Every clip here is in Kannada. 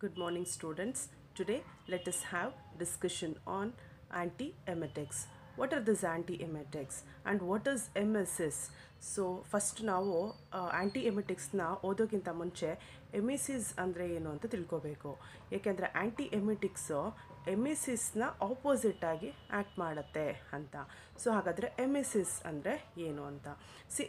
Good morning, students. Today, let us have discussion on antiemetics. What are these antiemetics and what is MSS? So first ನಾವು ಆ್ಯಂಟಿಎಮಿಟಿಕ್ಸ್ನ ಓದೋಕ್ಕಿಂತ ಮುಂಚೆ ಎಮಿಸಿಸ್ ಅಂದರೆ ಏನು ಅಂತ ತಿಳ್ಕೊಬೇಕು. ಏಕೆಂದರೆ ಆ್ಯಂಟಿಎಮಿಟಿಕ್ಸು ಎಮಿಸಿಸ್ನ ಆಪೋಸಿಟ್ಟಾಗಿ ಆ್ಯಕ್ಟ್ ಮಾಡುತ್ತೆ ಅಂತ. ಸೊ ಹಾಗಾದರೆ ಎಮಿಸಿಸ್ ಅಂದರೆ ಏನು ಅಂತ.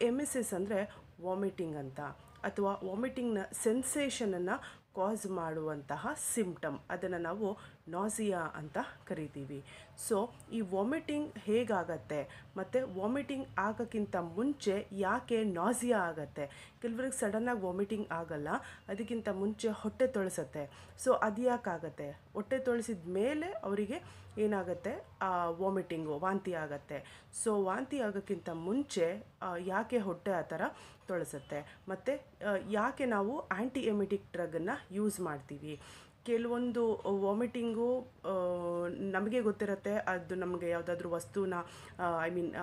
ಎಮಿಸಿಸ್ ಅಂದರೆ ವಾಮಿಟಿಂಗ್ ಅಂತ, ಅಥವಾ ವಾಮಿಟಿಂಗ್ನ ಸೆನ್ಸೇಷನನ್ನು ಕಾಸ್ ಮಾಡುವಂತಹ ಸಿಂಪ್ಟಮ್, ಅದನ್ನು ನಾವು ನಾಸಿಯಾ ಅಂತ ಕರಿತೀವಿ. ಸೊ ಈ ವಾಮಿಟಿಂಗ್ ಹೇಗಾಗತ್ತೆ ಮತ್ತು ವಾಮಿಟಿಂಗ್ ಆಗೋಕ್ಕಿಂತ ಮುಂಚೆ ಯಾಕೆ ನಾಸಿಯಾ ಆಗತ್ತೆ? ಕೆಲವ್ರಿಗೆ ಸಡನ್ನಾಗಿ ವಾಮಿಟಿಂಗ್ ಆಗಲ್ಲ, ಅದಕ್ಕಿಂತ ಮುಂಚೆ ಹೊಟ್ಟೆ ತೊಳಸತ್ತೆ. ಸೊ ಅದು ಯಾಕಾಗತ್ತೆ? ಹೊಟ್ಟೆ ತೊಳಸಿದ ಮೇಲೆ ಅವರಿಗೆ ಏನಾಗುತ್ತೆ, ವಾಮಿಟಿಂಗು, ವಾಂತಿ ಆಗತ್ತೆ. ಸೊ ವಾಂತಿ ಆಗೋಕ್ಕಿಂತ ಮುಂಚೆ ಯಾಕೆ ಹೊಟ್ಟೆ ಆ ಥರ ತೊಳಸತ್ತೆ? ಮತ್ತು ಯಾಕೆ ನಾವು ಆ್ಯಂಟಿಎಮಿಟಿಕ್ ಡ್ರಗನ್ನು ಯೂಸ್ ಮಾಡ್ತೀವಿ? ಕೆಲವೊಂದು ವಾಮಿಟಿಂಗು ನಮಗೆ ಗೊತ್ತಿರುತ್ತೆ, ಅದು ನಮಗೆ ಯಾವುದಾದ್ರೂ ವಸ್ತುನ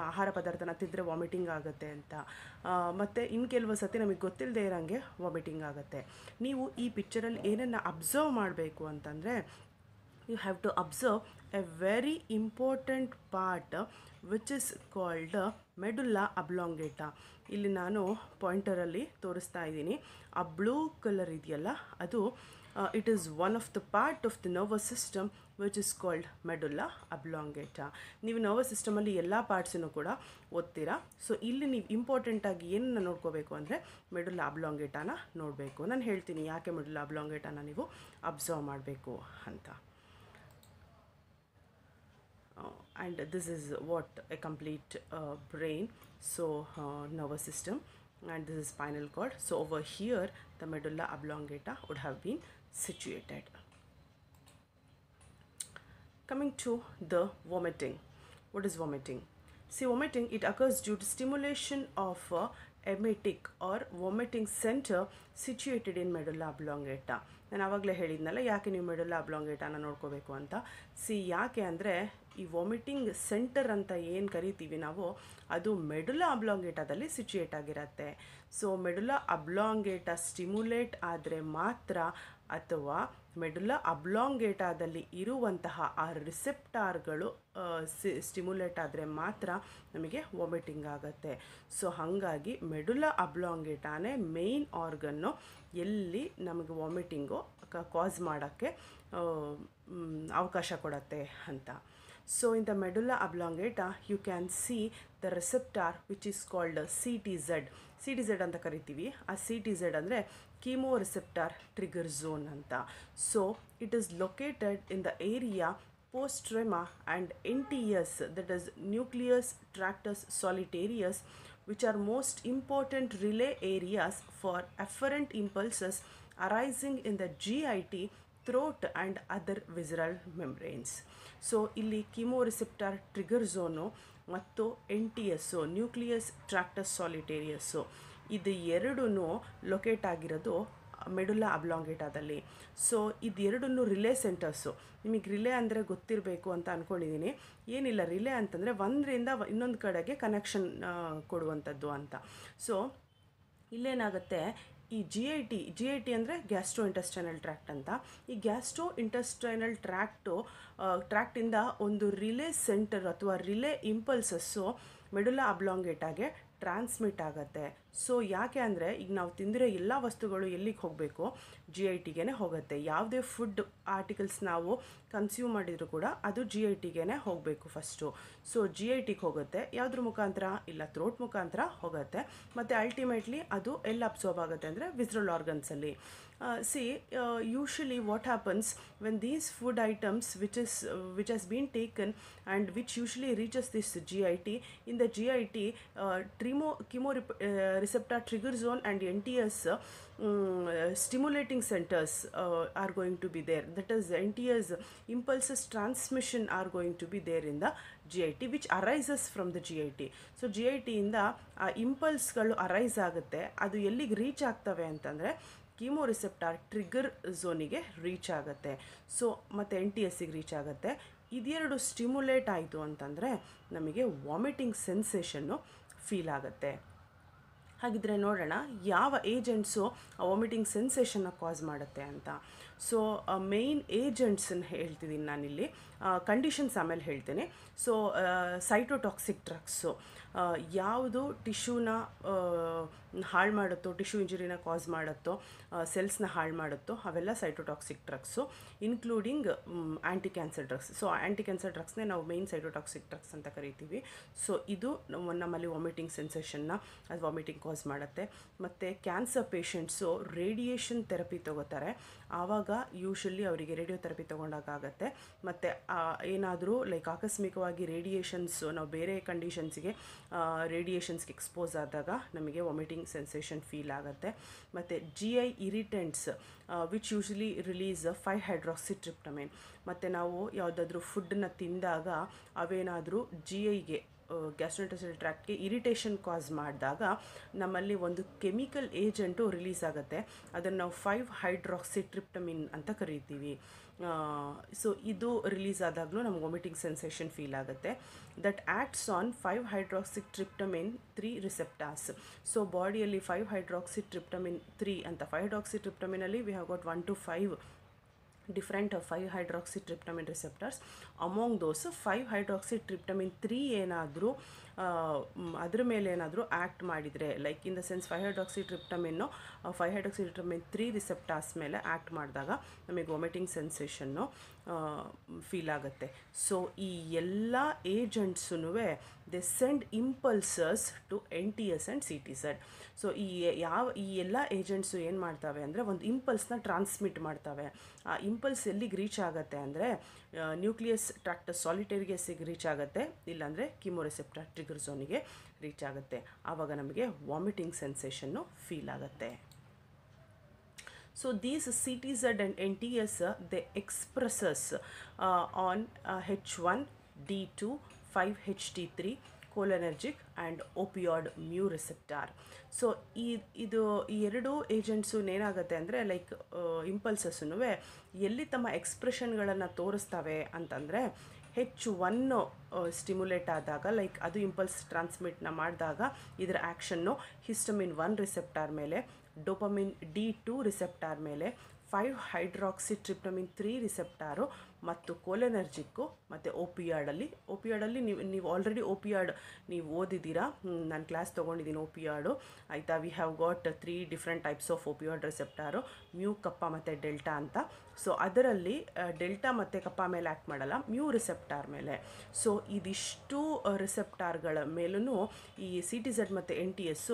ಆಹಾರ ಪದಾರ್ಥನ ತಿಂದರೆ ವಾಮಿಟಿಂಗ್ ಆಗುತ್ತೆ ಅಂತ. ಮತ್ತು ಇನ್ನು ಕೆಲವು ಸತಿ ನಮಗೆ ಗೊತ್ತಿಲ್ಲದೆ ಇರೋಂಗೆ ವಾಮಿಟಿಂಗ್ ಆಗುತ್ತೆ. ನೀವು ಈ ಪಿಕ್ಚರಲ್ಲಿ ಏನನ್ನು ಅಬ್ಸರ್ವ್ ಮಾಡಬೇಕು ಅಂತಂದರೆ, you have to observe a very important part which is called medulla oblongata. ಇಲ್ಲಿ ನಾನು ಪಾಯಿಂಟರಲ್ಲಿ ತೋರಿಸ್ತಾ ಇದ್ದೀನಿ. ಆ ಬ್ಲೂ ಕಲರ್ ಇದೆಯಲ್ಲ, ಅದು it is one of the part of the nervous system which is called medulla oblongata. ನೀವು ನರ್ವಸ್ ಸಿಸ್ಟಮಲ್ಲಿ ಎಲ್ಲ ಪಾರ್ಟ್ಸನ್ನು ಕೂಡ ಓದ್ತೀರಾ. ಸೊ ಇಲ್ಲಿ ನೀವು ಇಂಪಾರ್ಟೆಂಟಾಗಿ ಏನನ್ನ ನೋಡ್ಕೋಬೇಕು ಅಂದರೆ ಮೆಡುಲ್ಲಾ ಅಬ್ಲಾಂಗೇಟಾನ ನೋಡಬೇಕು. ನಾನು ಹೇಳ್ತೀನಿ ಯಾಕೆ ಮೆಡುಲ್ಲಾ ಅಬ್ಲಾಂಗೇಟಾನ ನೀವು ಅಬ್ಸರ್ವ್ ಮಾಡಬೇಕು ಅಂತ. And this is what a complete brain, so nervous system, and this is spinal cord. So over here the medulla oblongata would have been situated. Coming to the vomiting. What is vomiting? See, vomiting, it occurs due to stimulation of emetic or vomiting center situated in medulla oblongata. ನಾನು ಆವಾಗಲೇ ಹೇಳಿದ್ನಲ್ಲ ಯಾಕೆ ನೀವು ಮೆಡುಲ್ಲಾ ಅಬ್ಲಾಂಗೇಟಾನ ನೋಡ್ಕೋಬೇಕು ಅಂತ. ಯಾಕೆ ಅಂದರೆ ಈ ವಾಮಿಟಿಂಗ್ ಸೆಂಟರ್ ಅಂತ ಏನು ಕರಿತೀವಿ ನಾವು, ಅದು ಮೆಡುಲ್ಲಾ ಅಬ್ಲಾಂಗೇಟಾದಲ್ಲಿ ಸಿಚುಯೇಟ್ ಆಗಿರುತ್ತೆ. ಸೊ ಮೆಡುಲ್ಲಾ ಅಬ್ಲಾಂಗೇಟಾ ಸ್ಟಿಮ್ಯುಲೇಟ್ ಆದರೆ ಮಾತ್ರ, ಅಥವಾ ಮೆಡುಲ್ಲಾ ಅಬ್ಲಾಂಗೇಟಾದಲ್ಲಿ ಇರುವಂತಹ ಆ ರಿಸೆಪ್ಟಾರ್ಗಳು ಸ್ಟಿಮ್ಯುಲೇಟ್ ಆದರೆ ಮಾತ್ರ ನಮಗೆ ವಾಮಿಟಿಂಗ್ ಆಗುತ್ತೆ. ಸೊ ಹಾಗಾಗಿ ಮೆಡುಲ್ಲಾ ಅಬ್ಲಾಂಗೇಟಾನೇ ಮೇಯ್ನ್ ಆರ್ಗನ್ನು ಎಲ್ಲಿ ನಮಗೆ ವಾಮಿಟಿಂಗು ಕಾಸ್ ಮಾಡೋಕ್ಕೆ ಅವಕಾಶ ಕೊಡುತ್ತೆ ಅಂತ. So in the medulla oblongata you can see the receptor which is called CTZ. CTZ ಅಂತ ಕರಿತೀವಿ. ಆ CTZ ಅಂದರೆ chemoreceptor trigger zone ಅಂತ. So it is located in the area postrema and NTS, that is nucleus tractus solitarius, which are most important relay areas for afferent impulses arising in the GIT, throat and other visceral membranes. So ಇಲ್ಲಿ ಕಿಮೋರಿಸೆಪ್ಟಾರ್ ಟ್ರಿಗರ್ ಝೋನು ಮತ್ತು NTS, ನ್ಯೂಕ್ಲಿಯಸ್ ಟ್ರಾಕ್ಟಸ್ ಸಾಲಿಟೇರಿಯಸ್ಸು, ಇದು ಎರಡೂ ಲೊಕೇಟ್ ಆಗಿರೋದು ಮೆಡುಲ್ಲಾ ಅಬ್ಲಾಂಗೇಟಾದಲ್ಲಿ. ಸೊ ಇದೆರಡೂ ರಿಲೇ ಸೆಂಟರ್ಸು. ನಿಮಗೆ ರಿಲೇ ಅಂದರೆ ಗೊತ್ತಿರಬೇಕು ಅಂತ ಅಂದ್ಕೊಂಡಿದ್ದೀನಿ. ಏನಿಲ್ಲ, ರಿಲೇ ಅಂತಂದರೆ ಒಂದರಿಂದ ಇನ್ನೊಂದು ಕಡೆಗೆ ಕನೆಕ್ಷನ್ ಕೊಡುವಂಥದ್ದು ಅಂತ. ಸೊ ಇಲ್ಲೇನಾಗುತ್ತೆ, ಈ ಜಿ ಐ ಟಿ ಅಂದರೆ ಗ್ಯಾಸ್ಟ್ರೋ ಇಂಟೆಸ್ಟೈನಲ್ ಟ್ರ್ಯಾಕ್ಟ್ ಅಂತ. ಈ ಗ್ಯಾಸ್ಟ್ರೋ ಇಂಟೆಸ್ಟೈನಲ್ ಟ್ರ್ಯಾಕ್ಟಿಂದ ಒಂದು ರಿಲೇ ಸೆಂಟರ್ ಅಥವಾ ರಿಲೇ ಇಂಪಲ್ಸಸ್ಸು ಮೆಡುಲ್ಲಾ ಅಬ್ಲಾಂಗೇಟಾಗೆ ಟ್ರಾನ್ಸ್ಮಿಟ್ ಆಗುತ್ತೆ. ಸೊ ಯಾಕೆ ಅಂದರೆ ಈಗ ನಾವು ತಿಂದಿರೋ ಎಲ್ಲ ವಸ್ತುಗಳು ಎಲ್ಲಿಗೆ ಹೋಗಬೇಕು, GITಗೆ ಹೋಗುತ್ತೆ. ಯಾವುದೇ ಫುಡ್ ಆರ್ಟಿಕಲ್ಸ್ ನಾವು ಕನ್ಸ್ಯೂಮ್ ಮಾಡಿದರೂ ಕೂಡ ಅದು GITಗೆ ಹೋಗಬೇಕು ಫಸ್ಟು. ಸೊ GITಗೆ ಹೋಗುತ್ತೆ. ಯಾವುದ್ರ ಮುಖಾಂತರ? ಇಲ್ಲ, ಥ್ರೋಟ್ ಮುಖಾಂತರ ಹೋಗುತ್ತೆ. ಮತ್ತು ಅಲ್ಟಿಮೇಟ್ಲಿ ಅದು ಎಲ್ಲಿ ಅಬ್ಸಾರ್ಬ್ ಆಗುತ್ತೆ ಅಂದರೆ visceral ಆರ್ಗನ್ಸಲ್ಲಿ. Usually what happens when these food items which has been taken and which usually reaches this GIT, in the GIT chemoreceptor trigger zone and NTS stimulating centers are going to be there. That is, NTS impulses transmission are going to be there in the GIT, which arises from the GIT. So GIT ಇಂದ ಆ ಇಂಪಲ್ಸ್ಗಳು ಅರೈಸ್ ಆಗುತ್ತೆ. ಅದು ಎಲ್ಲಿಗೆ ರೀಚ್ ಆಗ್ತವೆ ಅಂತಂದರೆ ಕಿಮೋರಿಸೆಪ್ಟಾರ್ ಟ್ರಿಗರ್ ಝೋನಿಗೆ ರೀಚ್ ಆಗುತ್ತೆ. ಸೊ ಮತ್ತು NTSಗೆ ರೀಚ್ ಆಗುತ್ತೆ. ಇದೆರಡು ಸ್ಟಿಮ್ಯುಲೇಟ್ ಆಯಿತು ಅಂತಂದರೆ ನಮಗೆ ವಾಮಿಟಿಂಗ್ ಸೆನ್ಸೇಷನ್ನು ಫೀಲ್ ಆಗುತ್ತೆ. ಹಾಗಿದ್ರೆ ನೋಡೋಣ ಯಾವ ಏಜೆಂಟ್ಸು ವಾಮಿಟಿಂಗ್ ಸೆನ್ಸೇಷನ್ನ ಕಾಸ್ ಮಾಡುತ್ತೆ ಅಂತ. ಸೊ ಮೇಯ್ನ್ ಏಜೆಂಟ್ಸನ್ನು ಹೇಳ್ತಿದ್ದೀನಿ ನಾನಿಲ್ಲಿ, ಕಂಡೀಷನ್ಸ್ ಆಮೇಲೆ ಹೇಳ್ತೇನೆ. ಸೊ ಸೈಟೋಟಾಕ್ಸಿಕ್ ಡ್ರಗ್ಸು ಯಾವುದು ಟಿಶ್ಯೂನ ಹಾಳು ಮಾಡುತ್ತೋ, ಟಿಶ್ಯೂ ಇಂಜುರಿನ ಕಾಸ್ ಮಾಡುತ್ತೋ, ಸೆಲ್ಸ್ನ ಹಾಳು ಮಾಡುತ್ತೋ ಅವೆಲ್ಲ cytotoxic drugs, including anti cancer drugs. So anti cancer ಡ್ರಗ್ಸ್ನೇ ನಾವು ಮೇಯ್ನ್ ಸೈಟೋಟಾಕ್ಸಿಕ್ ಡ್ರಗ್ಸ್ ಅಂತ ಕರಿತೀವಿ. ಸೊ ಇದು ನಮ್ಮಲ್ಲಿ ವಾಮಿಟಿಂಗ್ ಸೆನ್ಸೇಷನ್ನ, ಅದು ವಾಮಿಟಿಂಗ್ ಕಾಸ್ ಮಾಡುತ್ತೆ. ಮತ್ತು ಕ್ಯಾನ್ಸರ್ ಪೇಷಂಟ್ಸು ರೇಡಿಯೇಷನ್ ಥೆರಪಿ ತೊಗೋತಾರೆ, ಆವಾಗ ಯೂಶಲಿ ಅವರಿಗೆ ರೇಡಿಯೋಥೆರಪಿ ತೊಗೊಂಡಾಗುತ್ತೆ. ಮತ್ತು ಏನಾದರೂ ಲೈಕ್ ಆಕಸ್ಮಿಕವಾಗಿ ರೇಡಿಯೇಷನ್ಸು, ನಾವು ಬೇರೆ ಕಂಡೀಷನ್ಸ್ಗೆ ರೇಡಿಯೇಷನ್ಸ್ಗೆ ಎಕ್ಸ್ಪೋಸ್ ಆದಾಗ ನಮಗೆ ವಾಮಿಟಿಂಗ್ ಸೆನ್ಸೇಷನ್ ಫೀಲ್ ಆಗುತ್ತೆ. ಮತ್ತು GI ಇರಿಟೆಂಟ್ಸ್ ವಿಚ್ ಯೂಶಲಿ ರಿಲೀಸ್ 5-ಹೈಡ್ರಾಕ್ಸಿಟ್ರಿಪ್ಟಮೈನ್. ಮತ್ತು ನಾವು ಯಾವುದಾದ್ರೂ ಫುಡ್ಡನ್ನ ತಿಂದಾಗ ಅವೇನಾದರೂ GIಗೆ, ಗ್ಯಾಸ್ಟ್ರೋಇಂಟೆಸ್ಟೈನಲ್ ಟ್ರ್ಯಾಕ್ಟ್ಗೆ ಇರಿಟೇಷನ್ ಕಾಸ್ ಮಾಡಿದಾಗ ನಮ್ಮಲ್ಲಿ ಒಂದು ಕೆಮಿಕಲ್ ಏಜೆಂಟು ರಿಲೀಸ್ ಆಗುತ್ತೆ, ಅದನ್ನು ನಾವು 5-ಹೈಡ್ರಾಕ್ಸಿಟ್ರಿಪ್ಟಮಿನ್ ಅಂತ ಕರಿತೀವಿ. ಸೊ ಇದು ರಿಲೀಸ್ ಆದಾಗಲೂ ನಮ್ಗೆ ವಾಮಿಟಿಂಗ್ ಸೆನ್ಸೇಷನ್ ಫೀಲ್ ಆಗುತ್ತೆ. That acts on five hydroxytryptamine 3 receptors. So ಬಾಡಿಯಲ್ಲಿ 5-ಹೈಡ್ರಾಕ್ಸಿಟ್ರಿಪ್ಟಮಿನ್ 3 ಅಂತ, 5-ಹೈಡ್ರಾಕ್ಸಿಟ್ರಿಪ್ಟಮಿನಲ್ಲಿ we have got 1 to 5 different 5-hydroxytryptamine receptors. Among those 5-hydroxytryptamine 3 ಏನಾದರೂ ಅದರ ಮೇಲೆ ಏನಾದರೂ ಆ್ಯಕ್ಟ್ ಮಾಡಿದರೆ, like in the sense 5-hydroxytryptamine 3 receptors ಮೇಲೆ ಆ್ಯಕ್ಟ್ ಮಾಡಿದಾಗ ನಮಗೆ ವಾಮಿಟಿಂಗ್ ಸೆನ್ಸೇಷನ್ನು ಫೀಲ್ ಆಗುತ್ತೆ. ಸೊ ಈ ಎಲ್ಲ ಏಜೆಂಟ್ಸೂ they send impulses to NTS and CTZ. So ಈ ಎಲ್ಲ ಏಜೆಂಟ್ಸು ಏನು ಮಾಡ್ತವೆ ಅಂದರೆ ಒಂದು ಇಂಪಲ್ಸ್ನ ಟ್ರಾನ್ಸ್ಮಿಟ್ ಮಾಡ್ತವೆ. ಆ ಇಂಪಲ್ಸ್ ಎಲ್ಲಿಗೆ ರೀಚ್ ಆಗುತ್ತೆ ಅಂದರೆ ನ್ಯೂಕ್ಲಿಯಸ್ ಟ್ರಾಕ್ಟಸ್ ಸಾಲಿಟೇರಿಯಸ್ಸಿಗೆ ರೀಚ್ ಆಗುತ್ತೆ, ಇಲ್ಲಾಂದರೆ ಕಿಮೋರೆಸೆಪ್ಟರ್ ಟ್ರಿಗರ್ ಝೋನಿಗೆ ರೀಚ್ ಆಗುತ್ತೆ. ಆವಾಗ ನಮಗೆ ವಾಮಿಟಿಂಗ್ ಸೆನ್ಸೇಷನ್ನು ಫೀಲ್ ಆಗುತ್ತೆ. So these CTZ and NTS they expresses on H1, D2, 5-HT3, cholinergic and opioid mu receptor. So ಇದು ಈ ಎರಡು ಏಜೆಂಟ್ಸು ಏನಾಗುತ್ತೆ ಅಂದರೆ ಲೈಕ್ ಇಂಪಲ್ಸಸ್ಸೂ ಎಲ್ಲಿ ತಮ್ಮ ಎಕ್ಸ್ಪ್ರೆಷನ್ಗಳನ್ನು ತೋರಿಸ್ತವೆ ಅಂತಂದರೆ H1 ಸ್ಟಿಮ್ಯುಲೇಟ್ ಆದಾಗ, ಲೈಕ್ ಅದು ಇಂಪಲ್ಸ್ ಟ್ರಾನ್ಸ್ಮಿಟ್ನ ಮಾಡಿದಾಗ ಇದರ ಆ್ಯಕ್ಷನ್ನು ಹಿಸ್ಟಮಿನ್ 1 ರಿಸೆಪ್ಟಾರ್ ಮೇಲೆ, ಡೋಪಮಿನ್ D2 ರಿಸೆಪ್ಟಾರ್ ಮೇಲೆ, 5-ಹೈಡ್ರಾಕ್ಸಿಟ್ರಿಪ್ಟಮಿನ್ 3 ರಿಸೆಪ್ಟಾರು ಮತ್ತು ಕೋಲೆನರ್ಜಿಕ್ಕು ಮತ್ತು ಓಪಿಯಾಡಲ್ಲಿ ನೀವು ಆಲ್ರೆಡಿ ಓಪಿಯಾಡ್ ನೀವು ಓದಿದ್ದೀರಾ, ನಾನು ಕ್ಲಾಸ್ ತೊಗೊಂಡಿದ್ದೀನಿ ಓಪಿಯಾಡು ಆಯಿತಾ. We have got 3 different types of opioid receptor, mu, kappa ಮತ್ತು ಡೆಲ್ಟಾ ಅಂತ. ಸೊ ಅದರಲ್ಲಿ ಡೆಲ್ಟಾ ಮತ್ತು ಕಪ್ಪ ಮೇಲೆ ಆ್ಯಕ್ಟ್ ಮಾಡಲ್ಲ, ಮ್ಯೂ ರಿಸೆಪ್ಟಾರ್ ಮೇಲೆ. ಸೊ ಇದಿಷ್ಟು ರಿಸೆಪ್ಟಾರ್ಗಳ ಮೇಲೂ ಈ CTZ ಮತ್ತು NTS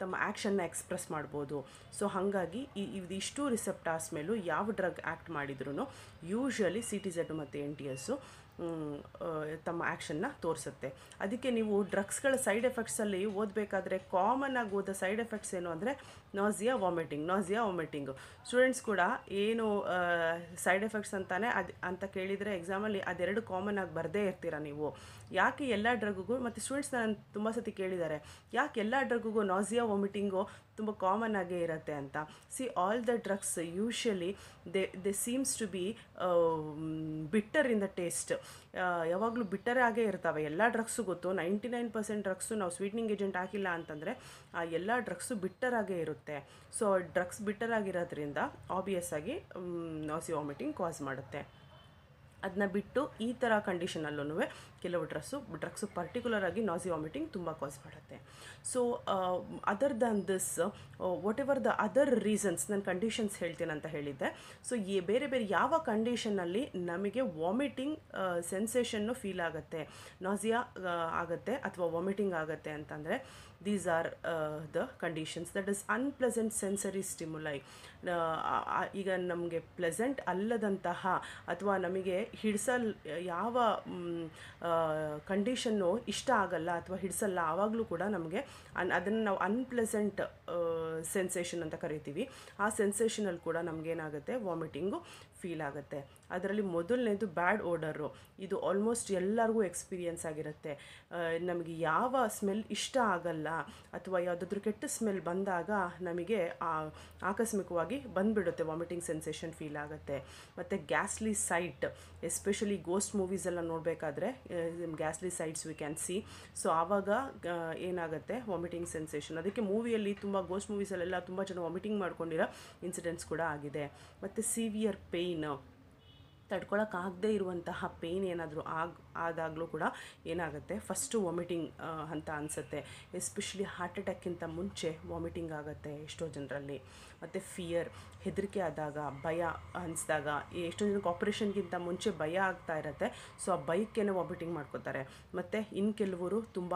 ತಮ್ಮ ಆ್ಯಕ್ಷನ್ನ ಎಕ್ಸ್ಪ್ರೆಸ್ ಮಾಡ್ಬೋದು. ಸೊ ಹಾಗಾಗಿ ಇದಿಷ್ಟು ರಿಸೆಪ್ಟಾರ್ಸ್ ಮೇಲೂ ಯಾವ ಡ್ರಗ್ ಆ್ಯಕ್ಟ್ ಮಾಡಿದ್ರೂ ಯೂಶ್ವಲಿ CTZ ಮತ್ತು NTS ತಮ್ಮ ಆ್ಯಕ್ಷನ್ನ ತೋರಿಸುತ್ತೆ. ಅದಕ್ಕೆ ನೀವು ಡ್ರಗ್ಸ್ಗಳ ಸೈಡ್ ಎಫೆಕ್ಟ್ಸಲ್ಲಿ ಓದಬೇಕಾದ್ರೆ ಕಾಮನ್ ಆಗಿ ಓದೋ ಸೈಡ್ ಎಫೆಕ್ಟ್ಸ್ ಏನು ಅಂದರೆ ನಾಸಿಯಾ ವಾಮಿಟಿಂಗು. ಸ್ಟೂಡೆಂಟ್ಸ್ ಕೂಡ ಏನು ಸೈಡ್ ಎಫೆಕ್ಟ್ಸ್ ಅಂತಾನೆ ಅಂತ ಕೇಳಿದರೆ ಎಕ್ಸಾಮಲ್ಲಿ ಅದೆರಡು ಕಾಮನ್ ಆಗಿ ಬರದೇ ಇರ್ತೀರ ನೀವು. ಯಾಕೆ ಎಲ್ಲ ಡ್ರಗ್ಗೂ, ಮತ್ತು ಸ್ಟೂಡೆಂಟ್ಸ್ ನಾನು ತುಂಬ ಸತಿ ಕೇಳಿದ್ದಾರೆ ಯಾಕೆ ಎಲ್ಲ ಡ್ರಗ್ಗೂ ನಾಸಿಯಾ ವಾಮಿಟಿಂಗು ತುಂಬ ಕಾಮನ್ ಆಗೇ ಇರುತ್ತೆ ಅಂತ. See all the drugs usually they seems to be bitter in the taste. ಯಾವಾಗಲೂ ಬಿಟ್ಟರ್ ಆಗೇ ಇರ್ತವೆ ಎಲ್ಲ ಡ್ರಗ್ಸು. ಗೊತ್ತು 99% ಡ್ರಗ್ಸು ನಾವು ಸ್ವೀಟ್ನಿಂಗ್ ಏಜೆಂಟ್ ಹಾಕಿಲ್ಲ ಅಂತಂದರೆ ಆ ಎಲ್ಲ ಡ್ರಗ್ಸು ಬಿಟ್ಟರ್ ಆಗೇ ಇರುತ್ತೆ. ಸೊ ಡ್ರಗ್ಸ್ ಬಿಟ್ಟರ್ ಆಗಿರೋದ್ರಿಂದ ಆಬ್ವಿಯಸ್ ಆಗಿ ನಾಸಿಯಾ ವಾಮಿಟಿಂಗ್ ಕಾಸ್ ಮಾಡುತ್ತೆ. ಅದನ್ನ ಬಿಟ್ಟು ಈ ಥರ ಕಂಡೀಷನಲ್ಲೂ ಕೆಲವು ಡ್ರಗ್ಸು ಪರ್ಟಿಕ್ಯುಲರ್ ಆಗಿ ನಾಸಿಯಾ ವಾಮಿಟಿಂಗ್ ತುಂಬ ಕಾಸ್ ಮಾಡುತ್ತೆ. So other than this what ever the other reasons, ನಾನು ಕಂಡೀಷನ್ಸ್ ಹೇಳ್ತೀನಿ ಅಂತ ಹೇಳಿದ್ದೆ. ಸೊ ಬೇರೆ ಯಾವ ಕಂಡೀಷನಲ್ಲಿ ನಮಗೆ ವಾಮಿಟಿಂಗ್ ಸೆನ್ಸೇಷನ್ನು ಫೀಲ್ ಆಗುತ್ತೆ, ನಾಸಿಯಾ ಆಗುತ್ತೆ ಅಥವಾ ವಾಮಿಟಿಂಗ್ ಆಗುತ್ತೆ ಅಂತಂದರೆ these are the conditions. That is unpleasant sensory stimuli. ಈಗ ನಮಗೆ ಪ್ಲೆಸೆಂಟ್ ಅಲ್ಲದಂತಹ ಅಥವಾ ನಮಗೆ ಯಾವ ಕಂಡೀಷನ್ನು ಇಷ್ಟ ಆಗಲ್ಲ ಅಥವಾ ಹಿಡಿಸಲ್ಲ, ಆವಾಗಲೂ ಕೂಡ ನಮಗೆ ಅದನ್ನು ನಾವು ಅನ್ಪ್ಲೆಸೆಂಟ್ ಸೆನ್ಸೇಷನ್ ಅಂತ ಕರಿತೀವಿ. ಆ ಸೆನ್ಸೇಷನಲ್ಲಿ ಕೂಡ ನಮಗೇನಾಗುತ್ತೆ ವಾಮಿಟಿಂಗು ಫೀಲ್ ಆಗುತ್ತೆ. ಅದರಲ್ಲಿ ಮೊದಲನೇದು ಬ್ಯಾಡ್ ಓಡರು. ಇದು ಆಲ್ಮೋಸ್ಟ್ ಎಲ್ಲರಿಗೂ ಎಕ್ಸ್ಪೀರಿಯನ್ಸ್ ಆಗಿರುತ್ತೆ. ನಮಗೆ ಯಾವ ಸ್ಮೆಲ್ ಇಷ್ಟ ಆಗಲ್ಲ ಅಥವಾ ಯಾವುದಾದ್ರೂ ಕೆಟ್ಟ ಸ್ಮೆಲ್ ಬಂದಾಗ ನಮಗೆ ಆಕಸ್ಮಿಕವಾಗಿ ಬಂದುಬಿಡುತ್ತೆ, ವಾಮಿಟಿಂಗ್ ಸೆನ್ಸೇಷನ್ ಫೀಲ್ ಆಗುತ್ತೆ. ಮತ್ತು ಗ್ಯಾಸ್ಲಿ ಸೈಟ್, ಎಸ್ಪೆಷಲಿ ಗೋಸ್ಟ್ ಮೂವೀಸೆಲ್ಲ ನೋಡಬೇಕಾದ್ರೆ Gasly sites V can C. So ಆವಾಗ ಏನಾಗುತ್ತೆ, ವಾಮಿಟಿಂಗ್ ಸೆನ್ಸೇಷನ್. ಅದಕ್ಕೆ ಮೂವಿಯಲ್ಲಿ ತುಂಬ ಗೋಸ್ಟ್ ಮೂವೀಸಲ್ಲೆಲ್ಲ ತುಂಬ ಜನ ವಾಮಿಟಿಂಗ್ ಮಾಡ್ಕೊಂಡಿರೋ ಇನ್ಸಿಡೆಂಟ್ಸ್ ಕೂಡ ಆಗಿದೆ. ಮತ್ತು ಸಿವಿಯರ್ ಪೇಯ್ನ್, ತಡ್ಕೊಳಕ್ಕಾಗದೇ ಇರುವಂತಹ ಪೇಯ್ನ್ ಏನಾದರೂ ಆದಾಗಲೂ ಕೂಡ ಏನಾಗುತ್ತೆ, ಫಸ್ಟು ವಾಮಿಟಿಂಗ್ ಅಂತ ಅನಿಸುತ್ತೆ. ಎಸ್ಪೆಷಲಿ ಹಾರ್ಟ್ ಅಟ್ಯಾಕ್ಕಿಂತ ಮುಂಚೆ ವಾಮಿಟಿಂಗ್ ಆಗುತ್ತೆ ಎಷ್ಟೋ ಜನರಲ್ಲಿ. ಮತ್ತು ಫಿಯರ್, ಹೆದರಿಕೆ ಆದಾಗ, ಭಯ ಅನಿಸಿದಾಗ, ಎಷ್ಟೋ ಜನಕ್ಕೆ ಆಪ್ರೇಷನ್ಗಿಂತ ಮುಂಚೆ ಭಯ ಆಗ್ತಾ ಇರುತ್ತೆ. ಸೊ ಆ ಭಯಕ್ಕೇ ವಾಮಿಟಿಂಗ್ ಮಾಡ್ಕೋತಾರೆ. ಮತ್ತು ಇನ್ನು ಕೆಲವರು ತುಂಬ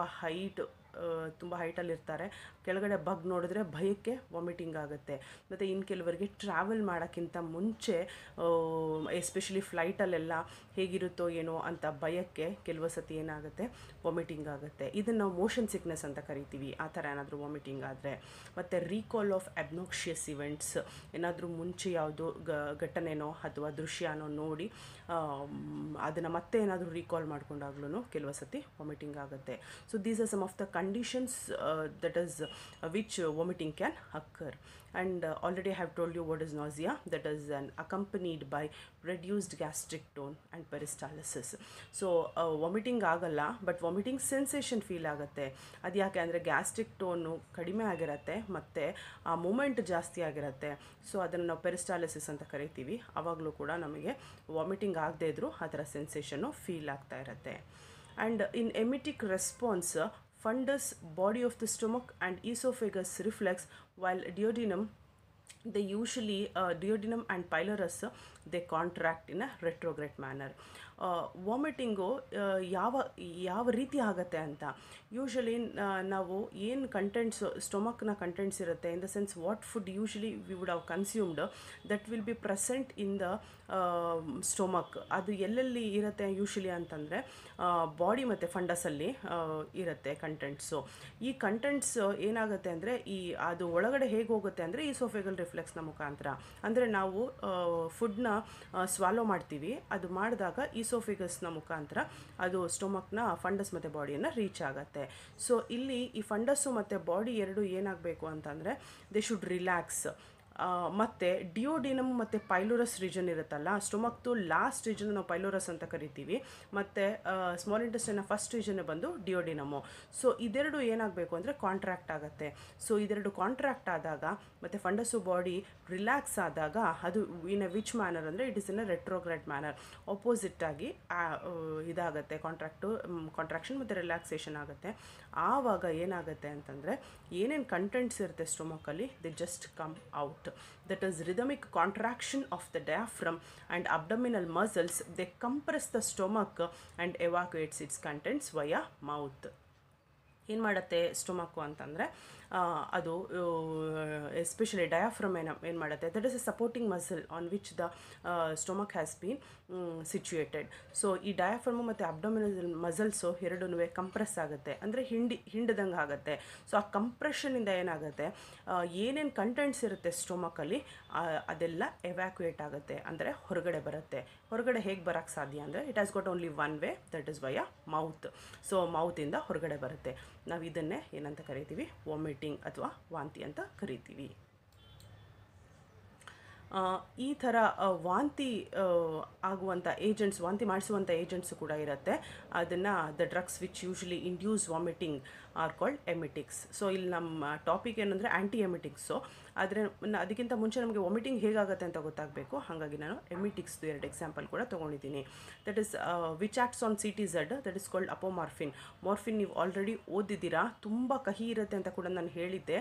ಹೈಟಲ್ಲಿರ್ತಾರೆ, ಕೆಳಗಡೆ ಬಗ್ ನೋಡಿದ್ರೆ ಭಯಕ್ಕೆ ವಾಮಿಟಿಂಗ್ ಆಗುತ್ತೆ. ಮತ್ತು ಇನ್ನು ಕೆಲವರಿಗೆ ಟ್ರಾವೆಲ್ ಮಾಡೋಕ್ಕಿಂತ ಮುಂಚೆ ಎಸ್ಪೆಷಲಿ ಫ್ಲೈಟಲ್ಲೆಲ್ಲ ಹೇಗಿರುತ್ತೋ ಏನೋ ಅಂತ ಭಯಕ್ಕೆ ಕೆಲವು ಸತಿ ಏನಾಗುತ್ತೆ, ವಾಮಿಟಿಂಗ್ ಆಗುತ್ತೆ. ಇದನ್ನು ನಾವು ಮೋಷನ್ ಸಿಕ್ನೆಸ್ ಅಂತ ಕರಿತೀವಿ, ಆ ಥರ ಏನಾದರೂ ವಾಮಿಟಿಂಗ್ ಆದರೆ. ಮತ್ತು ರೀಕಾಲ್ ಆಫ್ ಅಬ್ನಾಕ್ಷಿಯಸ್ ಇವೆಂಟ್ಸ್, ಏನಾದರೂ ಮುಂಚೆ ಯಾವುದೋ ಘಟನೆನೋ ಅಥವಾ ದೃಶ್ಯನೋ ನೋಡಿ ಅದನ್ನು ಮತ್ತೆ ಏನಾದರೂ ರೀಕಾಲ್ ಮಾಡ್ಕೊಂಡಾಗ್ಲೂ ಕೆಲವು ಸತಿ ವಾಮಿಟಿಂಗ್ ಆಗುತ್ತೆ. So these are some of the conditions that is which vomiting can occur. And already I have told you what is nausea, that is accompanied by reduced gastric tone and peristalsis. So vomiting ಆಗಲ್ಲ, ಬಟ್ ವಾಮಿಟಿಂಗ್ ಸೆನ್ಸೇಷನ್ ಫೀಲ್ ಆಗುತ್ತೆ. ಅದು ಯಾಕೆ ಅಂದರೆ ಗ್ಯಾಸ್ಟ್ರಿಕ್ ಟೋನು ಕಡಿಮೆ ಆಗಿರುತ್ತೆ ಮತ್ತು ಆ ಮೂಮೆಂಟ್ ಜಾಸ್ತಿ ಆಗಿರುತ್ತೆ. ಸೊ ಅದನ್ನು ನಾವು ಪೆರಿಸ್ಟಾಲಿಸಿಸ್ ಅಂತ ಕರಿತೀವಿ. ಆವಾಗಲೂ ಕೂಡ ನಮಗೆ ವಾಮಿಟಿಂಗ್ ಆಗದೇ ಇದ್ದರೂ ಆ ಥರ ಸೆನ್ಸೇಷನ್ನು ಫೀಲ್ ಆಗ್ತಾ ಇರುತ್ತೆ. And in emetic response, fundus, body of the stomach and esophagus reflex, while duodenum, they usually duodenum and pylorus they contract in a retrograde manner. Vomiting ಯಾವ ರೀತಿ ಆಗುತ್ತೆ ಅಂತ, ಯೂಶ್ವಲಿ ನಾವು ಏನು ಕಂಟೆಂಟ್ಸ್ ಸ್ಟೊಮಕ್ನ ಕಂಟೆಂಟ್ಸ್ ಇರುತ್ತೆ, ಇನ್ the sense what food usually we would have consumed that will be present in the stomach. ಅದು ಎಲ್ಲೆಲ್ಲಿ ಇರುತ್ತೆ ಯೂಶ್ವಲಿ ಅಂತಂದರೆ ಬಾಡಿ ಮತ್ತು ಫಂಡಸಲ್ಲಿ ಇರುತ್ತೆ ಕಂಟೆಂಟ್ಸು. ಈ ಕಂಟೆಂಟ್ಸ್ ಏನಾಗುತ್ತೆ ಅಂದರೆ ಅದು ಒಳಗಡೆ ಹೇಗೆ ಹೋಗುತ್ತೆ ಅಂದರೆ ಈಸೋಫೆಗಲ್ ರಿಫ್ಲೆಕ್ಸ್ನ ಮುಖಾಂತರ. ಅಂದರೆ ನಾವು ಫುಡ್ನ ಸ್ವಾಲೋ ಮಾಡ್ತೀವಿ, ಅದು ಮಾಡಿದಾಗ ಈಸೋಫಿಗಸ್ನ ಮುಖಾಂತರ ಅದು ಸ್ಟೊಮಕ್ನ ಫಂಡಸ್ ಮತ್ತು ಬಾಡಿಯನ್ನು ರೀಚ್ ಆಗುತ್ತೆ. ಸೊ ಇಲ್ಲಿ ಈ ಫಂಡಸ್ಸು ಮತ್ತು ಬಾಡಿ ಎರಡು ಏನಾಗಬೇಕು ಅಂತಂದರೆ ದೇ ಶುಡ್ ರಿಲ್ಯಾಕ್ಸ್. ಮತ್ತು ಡಿಯೋಡಿನಮ್ ಮತ್ತು ಪೈಲೋರಸ್ ರೀಜನ್ ಇರುತ್ತಲ್ಲ, ಸ್ಟೊಮಕ್ದು ಲಾಸ್ಟ್ ರೀಜನ್ ನಾವು ಪೈಲೋರಸ್ ಅಂತ ಕರಿತೀವಿ, ಮತ್ತು ಸ್ಮಾಲ್ ಇಂಟೆಸ್ಟೈನ್ನ ಫಸ್ಟ್ ರೀಜನ್ ಬಂದು ಡಿಯೋಡಿನಮು. ಸೊ ಇದೆರಡು ಏನಾಗಬೇಕು ಅಂದರೆ ಕಾಂಟ್ರಾಕ್ಟ್ ಆಗುತ್ತೆ. ಸೊ ಇದೆರಡು ಕಾಂಟ್ರಾಕ್ಟ್ ಆದಾಗ ಮತ್ತು ಫಂಡಸ್ಸು ಬಾಡಿ ರಿಲ್ಯಾಕ್ಸ್ ಆದಾಗ ಅದು ಇನ್ ಎ ವಿಚ್ ಮ್ಯಾನರ್ ಅಂದರೆ it is in a retrograde manner, opposite ಆಗಿ ಇದಾಗುತ್ತೆ, ಕಾಂಟ್ರಾಕ್ಷನ್ ಮತ್ತು ರಿಲ್ಯಾಕ್ಸೇಷನ್ ಆಗುತ್ತೆ. ಆವಾಗ ಏನಾಗುತ್ತೆ ಅಂತಂದರೆ ಏನೇನು ಕಂಟೆಂಟ್ಸ್ ಇರುತ್ತೆ ಸ್ಟೊಮಕಲ್ಲಿ they just come out. That is rhythmic contraction of the diaphragm and abdominal muscles. They compress the stomach and evacuates its contents via mouth. ಏನು ಮಾಡುತ್ತೆ ಸ್ಟೊಮಕ್ಕು ಅಂತಂದರೆ ಅದು ಎಸ್ಪೆಷಲಿ ಡಯಾಫ್ರಮ್ ಏನು ಮಾಡುತ್ತೆ, that is A supporting muscle on which the stomach has been situated. So ಈ ಡಯಾಫ್ರಮು ಮತ್ತು ಅಬ್ಡಮಿನಲ್ ಮಸಲ್ಸು ಎರಡೂ ಕಂಪ್ರೆಸ್ ಆಗುತ್ತೆ, ಅಂದರೆ ಹಿಂಡ್ದಂಗೆ ಆಗುತ್ತೆ. ಸೊ ಆ ಕಂಪ್ರೆಷನಿಂದ ಏನಾಗುತ್ತೆ, ಏನೇನು ಕಂಟೆಂಟ್ಸ್ ಇರುತ್ತೆ ಸ್ಟೊಮಕಲ್ಲಿ ಅದೆಲ್ಲ ಎವ್ಯಾಕ್ಯುಯೇಟ್ ಆಗುತ್ತೆ, ಅಂದರೆ ಹೊರಗಡೆ ಬರುತ್ತೆ. ಹೊರಗಡೆ ಹೇಗೆ ಬರೋಕ್ಕೆ ಸಾಧ್ಯ ಅಂದರೆ it has got only one way, that is via mouth. So ಮೌತಿಂದ ಹೊರಗಡೆ ಬರುತ್ತೆ. ನಾವು ಇದನ್ನೇ ಏನಂತ ಕರಿತೀವಿ, ವಾಮಿಟಿಂಗ್ ಅಥವಾ ವಾಂತಿ ಅಂತ ಕರಿತೀವಿ. ಈ ಥರ ವಾಂತಿ ಆಗುವಂಥ ಏಜೆಂಟ್ಸ್, ವಾಂತಿ ಮಾಡಿಸುವಂಥ ಏಜೆಂಟ್ಸು ಕೂಡ ಇರುತ್ತೆ. ಅದನ್ನು the drugs which usually induce vomiting are called emetics. So ಇಲ್ಲಿ ನಮ್ಮ ಟಾಪಿಕ್ ಏನಂದರೆ ಆ್ಯಂಟಿ ಎಮಿಟಿಕ್ಸು. ಆದರೆ ಅದಕ್ಕಿಂತ ಮುಂಚೆ ನಮಗೆ ವಾಮಿಟಿಂಗ್ ಹೇಗಾಗುತ್ತೆ ಅಂತ ಗೊತ್ತಾಗಬೇಕು, ಹಾಗಾಗಿ ನಾನು ಎಮಿಟಿಕ್ಸ್ದು 2 ಎಕ್ಸಾಂಪಲ್ ಕೂಡ ತೊಗೊಂಡಿದ್ದೀನಿ. That is which acts on CTZ, that is called apomorphine. Morphine ನೀವು ಆಲ್ರೆಡಿ ಓದಿದ್ದೀರಾ, ತುಂಬ ಕಹಿ ಇರುತ್ತೆ ಅಂತ ಕೂಡ ನಾನು ಹೇಳಿದ್ದೆ,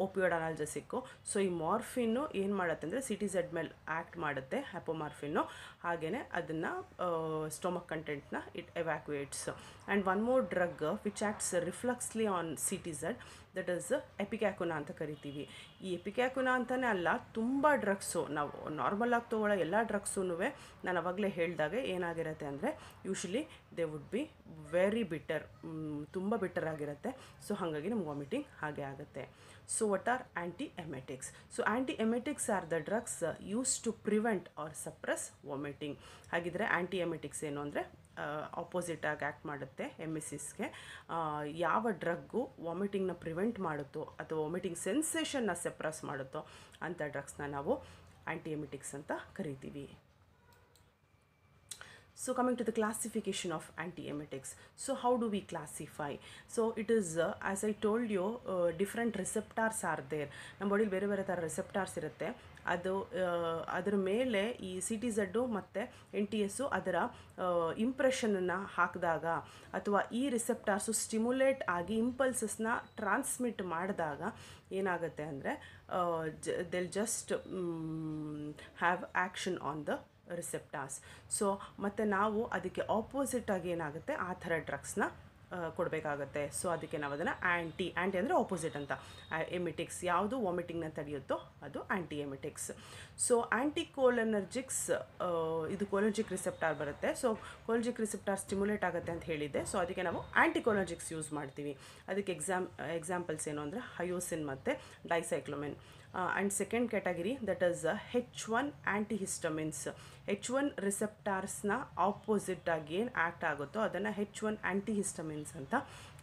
ಓಪಿಯೋಡ್ ಅನಾಲ್ಜೆಸಿಕ್ಕು. ಸೊ ಈ ಮಾರ್ಫಿನ್ನು ಏನು ಮಾಡುತ್ತೆ ಅಂದರೆ CTZ ಮೇಲೆ ಆ್ಯಕ್ಟ್ ಮಾಡುತ್ತೆ ಅಪೋಮಾರ್ಫಿನ್ನು, ಹಾಗೆಯೇ ಅದನ್ನು ಸ್ಟೊಮಕ್ ಕಂಟೆಂಟ್ನ it evacuates. And one more drug which acts reflexly on CTZ, that is ipecacuanha ಅಂತ ಕರಿತೀವಿ. ಈ ಎಪಿಕ್ಯಾಕುನಾ ಅಂತಲೇ ಅಲ್ಲ, ತುಂಬ ಡ್ರಗ್ಸು ನಾವು ನಾರ್ಮಲಾಗಿ ತೊಗೊಳ್ಳೋ ಎಲ್ಲ ಡ್ರಗ್ಸೂ ನಾನು ಅವಾಗಲೇ ಹೇಳಿದಾಗೆ ಏನಾಗಿರುತ್ತೆ ಅಂದರೆ usually they would be very bitter, ತುಂಬ ಬಿಟರ್ ಆಗಿರುತ್ತೆ. ಸೊ ಹಾಗಾಗಿ ನಮ್ಗೆ ವಾಮಿಟಿಂಗ್ ಹಾಗೆ ಆಗುತ್ತೆ. So what are antiemetics? So antiemetics are the drugs used to prevent or suppress vomiting. ಹಾಗಿದ್ರೆ ಆಂಟಿಎಮೆಟಿಕ್ಸ್ ಏನು ಅಂದರೆ ಆಪೋಸಿಟ್ ಆಗಿ ಆ್ಯಕ್ಟ್ ಮಾಡುತ್ತೆ ಎಮಿಸಿಸ್ಗೆ. ಯಾವ ಡ್ರಗ್ಗು ವಾಮಿಟಿಂಗ್ನ ಪ್ರಿವೆಂಟ್ ಮಾಡುತ್ತೋ ಅಥವಾ ವಾಮಿಟಿಂಗ್ ಸೆನ್ಸೇಷನ್ನ ಸಪ್ರೆಸ್ ಮಾಡುತ್ತೋ ಅಂಥ ಡ್ರಗ್ಸ್ನ ನಾವು ಆಂಟಿಎಮೆಟಿಕ್ಸ್ ಅಂತ ಕರಿತೀವಿ. So coming to the classification of antiemetics. So how do we classify? So it is as I told you, different receptors are there. ನಮ್ಮ ಬಾಡಿಲಿ ಬೇರೆ ಬೇರೆ ಥರ ರಿಸೆಪ್ಟಾರ್ಸ್ ಇರುತ್ತೆ. ಅದು ಅದರ ಮೇಲೆ ಈ CTZ ಮತ್ತು NTS ಅದರ ಇಂಪ್ರೆಷನನ್ನು ಹಾಕಿದಾಗ ಅಥವಾ ಈ ರಿಸೆಪ್ಟಾರ್ಸು ಸ್ಟಿಮ್ಯುಲೇಟ್ ಆಗಿ ಇಂಪಲ್ಸಸ್ನ ಟ್ರಾನ್ಸ್ಮಿಟ್ ಮಾಡಿದಾಗ ಏನಾಗುತ್ತೆ ಅಂದರೆ they'll just have action on the receptors. So ಮತ್ತು ನಾವು ಅದಕ್ಕೆ ಆಪೋಸಿಟಾಗಿ ಏನಾಗುತ್ತೆ ಆ ಥರ ಡ್ರಗ್ಸ್ನ ಕೊಡಬೇಕಾಗತ್ತೆ. ಸೊ ಅದಕ್ಕೆ ನಾವು ಅದನ್ನು ಆ್ಯಂಟಿ ಅಂದರೆ ಆಪೋಸಿಟ್ ಅಂತ. ಎಮಿಟಿಕ್ಸ್ ಯಾವುದು ವಾಮಿಟಿಂಗ್ನ ತಡೆಯುತ್ತೋ ಅದು ಆ್ಯಂಟಿಎಮಿಟಿಕ್ಸ್. ಸೊ ಆ್ಯಂಟಿಕೋಲನರ್ಜಿಕ್ಸ್ ಇದು ಕೋಲರ್ಜಿಕ್ ರಿಸೆಪ್ಟಾರ್ ಬರುತ್ತೆ. ಸೊ ಕೋಲರ್ಜಿಕ್ ರಿಸೆಪ್ಟಾರ್ ಸ್ಟಿಮ್ಯುಲೇಟ್ ಆಗುತ್ತೆ ಅಂತ ಹೇಳಿದ್ದೆ. ಸೊ ಅದಕ್ಕೆ ನಾವು ಆ್ಯಂಟಿಕೋಲರ್ಜಿಕ್ಸ್ ಯೂಸ್ ಮಾಡ್ತೀವಿ. ಅದಕ್ಕೆ ಎಕ್ಸಾಂಪಲ್ಸ್ ಏನು ಅಂದರೆ ಹಯೋಸಿನ್ ಮತ್ತು dicyclomine. And second category that is H1 antihistamines. H1 ರಿಸೆಪ್ಟಾರ್ಸ್ನ ಆಪೋಸಿಟಾಗಿ ಏನು ಆ್ಯಕ್ಟ್ ಆಗುತ್ತೋ ಅದನ್ನು H1 ಆ್ಯಂಟಿಹಿಸ್ಟಮಿನ್ಸ್ ಅಂತ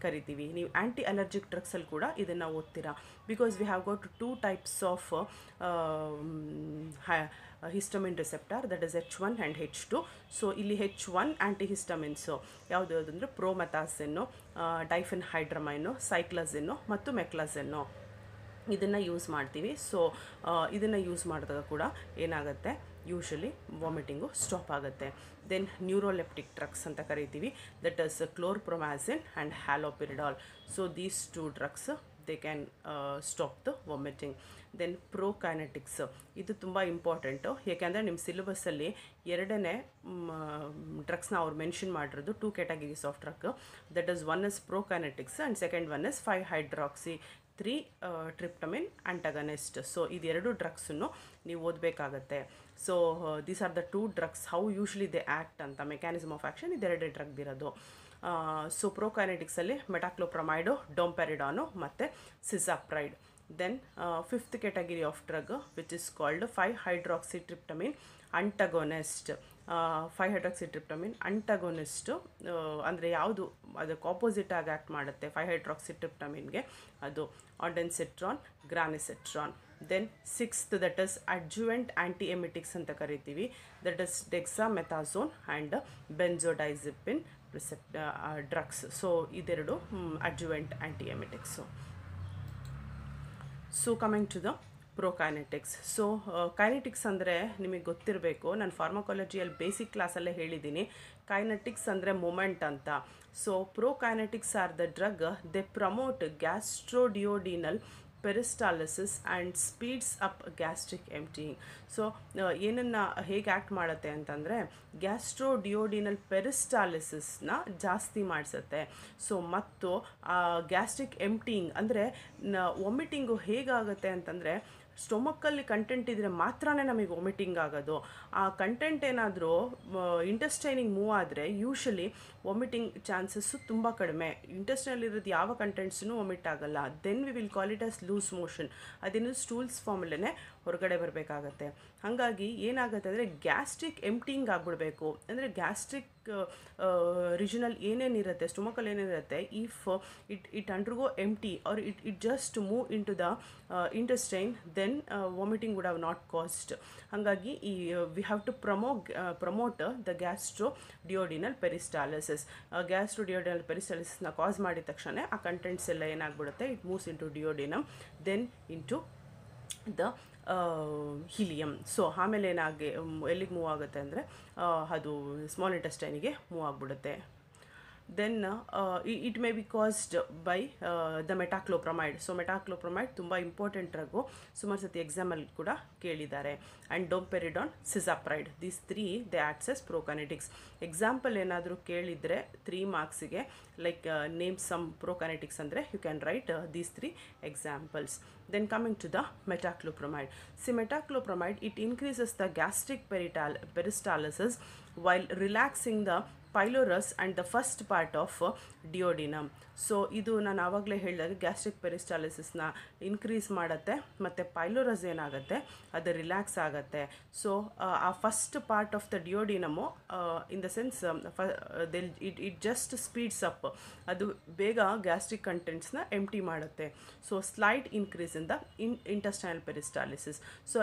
ಕರಿತೀವಿ. ನೀವು ಆ್ಯಂಟಿ ಅಲರ್ಜಿಕ್ ಡ್ರಗ್ಸಲ್ಲಿ ಕೂಡ ಇದನ್ನು ಓದ್ತೀರಾ. Because we have got 2 types of histamine receptor, that is H1 and H2. So ಇಲ್ಲಿ H1 ಆ್ಯಂಟಿಹಿಸ್ಟಮಿನ್ಸು ಯಾವುದು ಅಂದರೆ ಪ್ರೋಮೆಥಾಸಿನ್ನು, ಡೈಫೆನ್ಹೈಡ್ರಮೈನು, ಸೈಕ್ಲಜಿನ್ನು ಮತ್ತು ಮೆಕ್ಲಜಿನ್ನು ಇದನ್ನು ಯೂಸ್ ಮಾಡ್ತೀವಿ. ಸೊ ಇದನ್ನು ಯೂಸ್ ಮಾಡಿದಾಗ ಕೂಡ ಏನಾಗುತ್ತೆ, ಯೂಶಲಿ ವಾಮಿಟಿಂಗು ಸ್ಟಾಪ್ ಆಗುತ್ತೆ. ದೆನ್ ನ್ಯೂರೋಲೆಪ್ಟಿಕ್ ಡ್ರಗ್ಸ್ ಅಂತ ಕರಿತೀವಿ, that is chlorpromazine and haloperidol. So these 2 drugs they can stop the vomiting. Then prokinetics ಇದು ತುಂಬ ಇಂಪಾರ್ಟೆಂಟು. ಏಕೆಂದರೆ ನಿಮ್ಮ ಸಿಲೆಬಸ್ಸಲ್ಲಿ ಎರಡನೇ ಡ್ರಗ್ಸ್ನ ಅವ್ರು ಮೆನ್ಷನ್ ಮಾಡಿರೋದು 2 categories of drug. That is one is prokinetics and second one is 5-hydroxy tryptamine antagonist. So ಇದೆರಡು ಡ್ರಗ್ಸನ್ನು ನೀವು ಓದಬೇಕಾಗತ್ತೆ. So these are the 2 drugs how usually they act ಅಂತ ಮೆಕ್ಯಾನಿಸಮ್ ಆಫ್ ಆ್ಯಕ್ಷನ್ ಇದೆರಡೇ ಡ್ರಗ್ ಇರೋದು. ಸೊ ಪ್ರೋಕೈನೆಟಿಕ್ಸಲ್ಲಿ ಮೆಟಾಕ್ಲೋಪ್ರಮೈಡು, ಡೊಂಪೆರಿಡಾನು ಮತ್ತು cisapride. Then 5th category of drug which is called 5-hydroxytryptamine antagonist. 5-hydroxytryptamine antagonist ಅಂದರೆ ಯಾವುದು ಅದಕ್ಕೆ ಆಪೋಸಿಟಾಗಿ ಆ್ಯಕ್ಟ್ ಮಾಡುತ್ತೆ 5-hydroxytryptamineಗೆ, ಅದು ondansetron, granisetron. Then 6th that is adjuvant antiemetics ಅಂತ ಕರಿತೀವಿ, that is dexamethasone and benzodiazepine drugs. So ಇದೆರಡು adjuvant antiemetics. So coming to the prokinetics. So kinetics ಅಂದರೆ ನಿಮಗೆ ಗೊತ್ತಿರಬೇಕು, ನಾನು ಫಾರ್ಮಕಾಲಜಿಯಲ್ಲಿ ಬೇಸಿಕ್ ಕ್ಲಾಸಲ್ಲೇ ಹೇಳಿದ್ದೀನಿ. ಕೈನೆಟಿಕ್ಸ್ ಅಂದರೆ ಮೂಮೆಂಟ್ ಅಂತ. So prokinetics are the drug they promote gastroduodenal peristalsis and speeds up gastric emptying. So ಏನನ್ನು ಹೇಗೆ ಆ್ಯಕ್ಟ್ ಮಾಡುತ್ತೆ ಅಂತಂದರೆ ಗ್ಯಾಸ್ಟ್ರೋಡಿಯೋಡಿನಲ್ ಪೆರಿಸ್ಟಾಲಿಸಿಸ್ನ ಜಾಸ್ತಿ ಮಾಡಿಸುತ್ತೆ. ಸೊ ಮತ್ತು ಗ್ಯಾಸ್ಟ್ರಿಕ್ ಎಂಪ್ಟಿಯಿಂಗ್ ಅಂದರೆ ವಾಮಿಟಿಂಗು ಹೇಗಾಗುತ್ತೆ ಅಂತಂದರೆ ಸ್ಟೊಮಕ್ಕಲ್ಲಿ ಕಂಟೆಂಟ್ ಇದ್ದರೆ ಮಾತ್ರನೇ ನಮಗೆ ವಾಮಿಟಿಂಗ್ ಆಗೋದು. ಆ ಕಂಟೆಂಟ್ ಏನಾದರೂ ಇಂಟೆಸ್ಟೈನಿಗೆ ಮೂವ್ ಆದರೆ ಯೂಶಲಿ ವಾಮಿಟಿಂಗ್ ಚಾನ್ಸಸ್ಸು ತುಂಬ ಕಡಿಮೆ. ಇಂಟೆಸ್ಟೈನಲ್ಲಿರೋದು ಯಾವ ಕಂಟೆಂಟ್ಸೂ ವಾಮಿಟ್ ಆಗಲ್ಲ. Then we will call it as loose motion. ಅದೇನು ಸ್ಟೂಲ್ಸ್ ಫಾರ್ಮಲ್ಲೇ ಹೊರಗಡೆ ಬರಬೇಕಾಗತ್ತೆ. ಹಾಗಾಗಿ ಏನಾಗುತ್ತೆ ಅಂದರೆ ಗ್ಯಾಸ್ಟ್ರಿಕ್ ಎಂಪ್ಟಿಂಗ್ ಆಗಿಬಿಡಬೇಕು. ಅಂದರೆ ಗ್ಯಾಸ್ಟ್ರಿಕ್ ರಿಜನಲ್ಲಿ ಏನೇನಿರುತ್ತೆ, ಸ್ಟೊಮಕಲ್ಲಿ ಏನೇನಿರುತ್ತೆ, if it undergo empty or it just move into the intestine, then vomiting would have not caused. ಹಾಗಾಗಿ ಈ we have to promote the gastroduodenal peristalsis. ಗ್ಯಾಸ್ಟ್ರೋಡಿಯೋಡಿನಲ್ ಪೆರಿಸ್ಟಾಲಿಸಿಸ್ನ cause ಮಾಡಿದ ತಕ್ಷಣ ಆ ಕಂಟೆಂಟ್ಸ್ ಎಲ್ಲ ಏನಾಗ್ಬಿಡುತ್ತೆ, it moves into duodenum, then into the ileum. So ಆಮೇಲೆ ಎಲ್ಲಿಗೆ ಮೂವ್ ಆಗುತ್ತೆ ಅಂದರೆ ಅದು ಸ್ಮಾಲ್ ಇಂಟೆಸ್ಟೈನಿಗೆ ಮೂವ್ ಆಗಿಬಿಡುತ್ತೆ. then it may be caused by the metoclopramide. So metoclopramide ತುಂಬ ಇಂಪಾರ್ಟೆಂಟ್ ಡ್ರಗ್ಗು, ಸುಮಾರು ಸತಿ ಎಕ್ಸಾಮಲ್ಲಿ ಕೂಡ ಕೇಳಿದ್ದಾರೆ. And domperidone, cisapride, these 3 they acts as prokinetics. Example ಏನಾದರೂ ಕೇಳಿದರೆ 3 ಮಾರ್ಕ್ಸಿಗೆ like name some prokinetics andre you can write these 3 examples. Then coming to the metoclopramide. See, metoclopramide, it increases the gastric peristalsis while relaxing the pylorus and the first part of duodenum. So ಇದು ನಾನು ಆವಾಗಲೇ ಹೇಳಿದಾಗ ಗ್ಯಾಸ್ಟ್ರಿಕ್ ಪೆರಿಸ್ಟಾಲಿಸಿಸ್ನ ಇನ್ಕ್ರೀಸ್ ಮಾಡುತ್ತೆ ಮತ್ತು ಪೈಲೋರಸ್ ಏನಾಗುತ್ತೆ ಅದು ರಿಲ್ಯಾಕ್ಸ್ ಆಗುತ್ತೆ. ಸೊ ಆ first part of the duodenum in the sense it just speeds up, ಅದು ಬೇಗ ಗ್ಯಾಸ್ಟ್ರಿಕ್ ಕಂಟೆಂಟ್ಸ್ನ ಎಂಟಿ ಮಾಡುತ್ತೆ. So slight increase in the intestinal peristalsis. So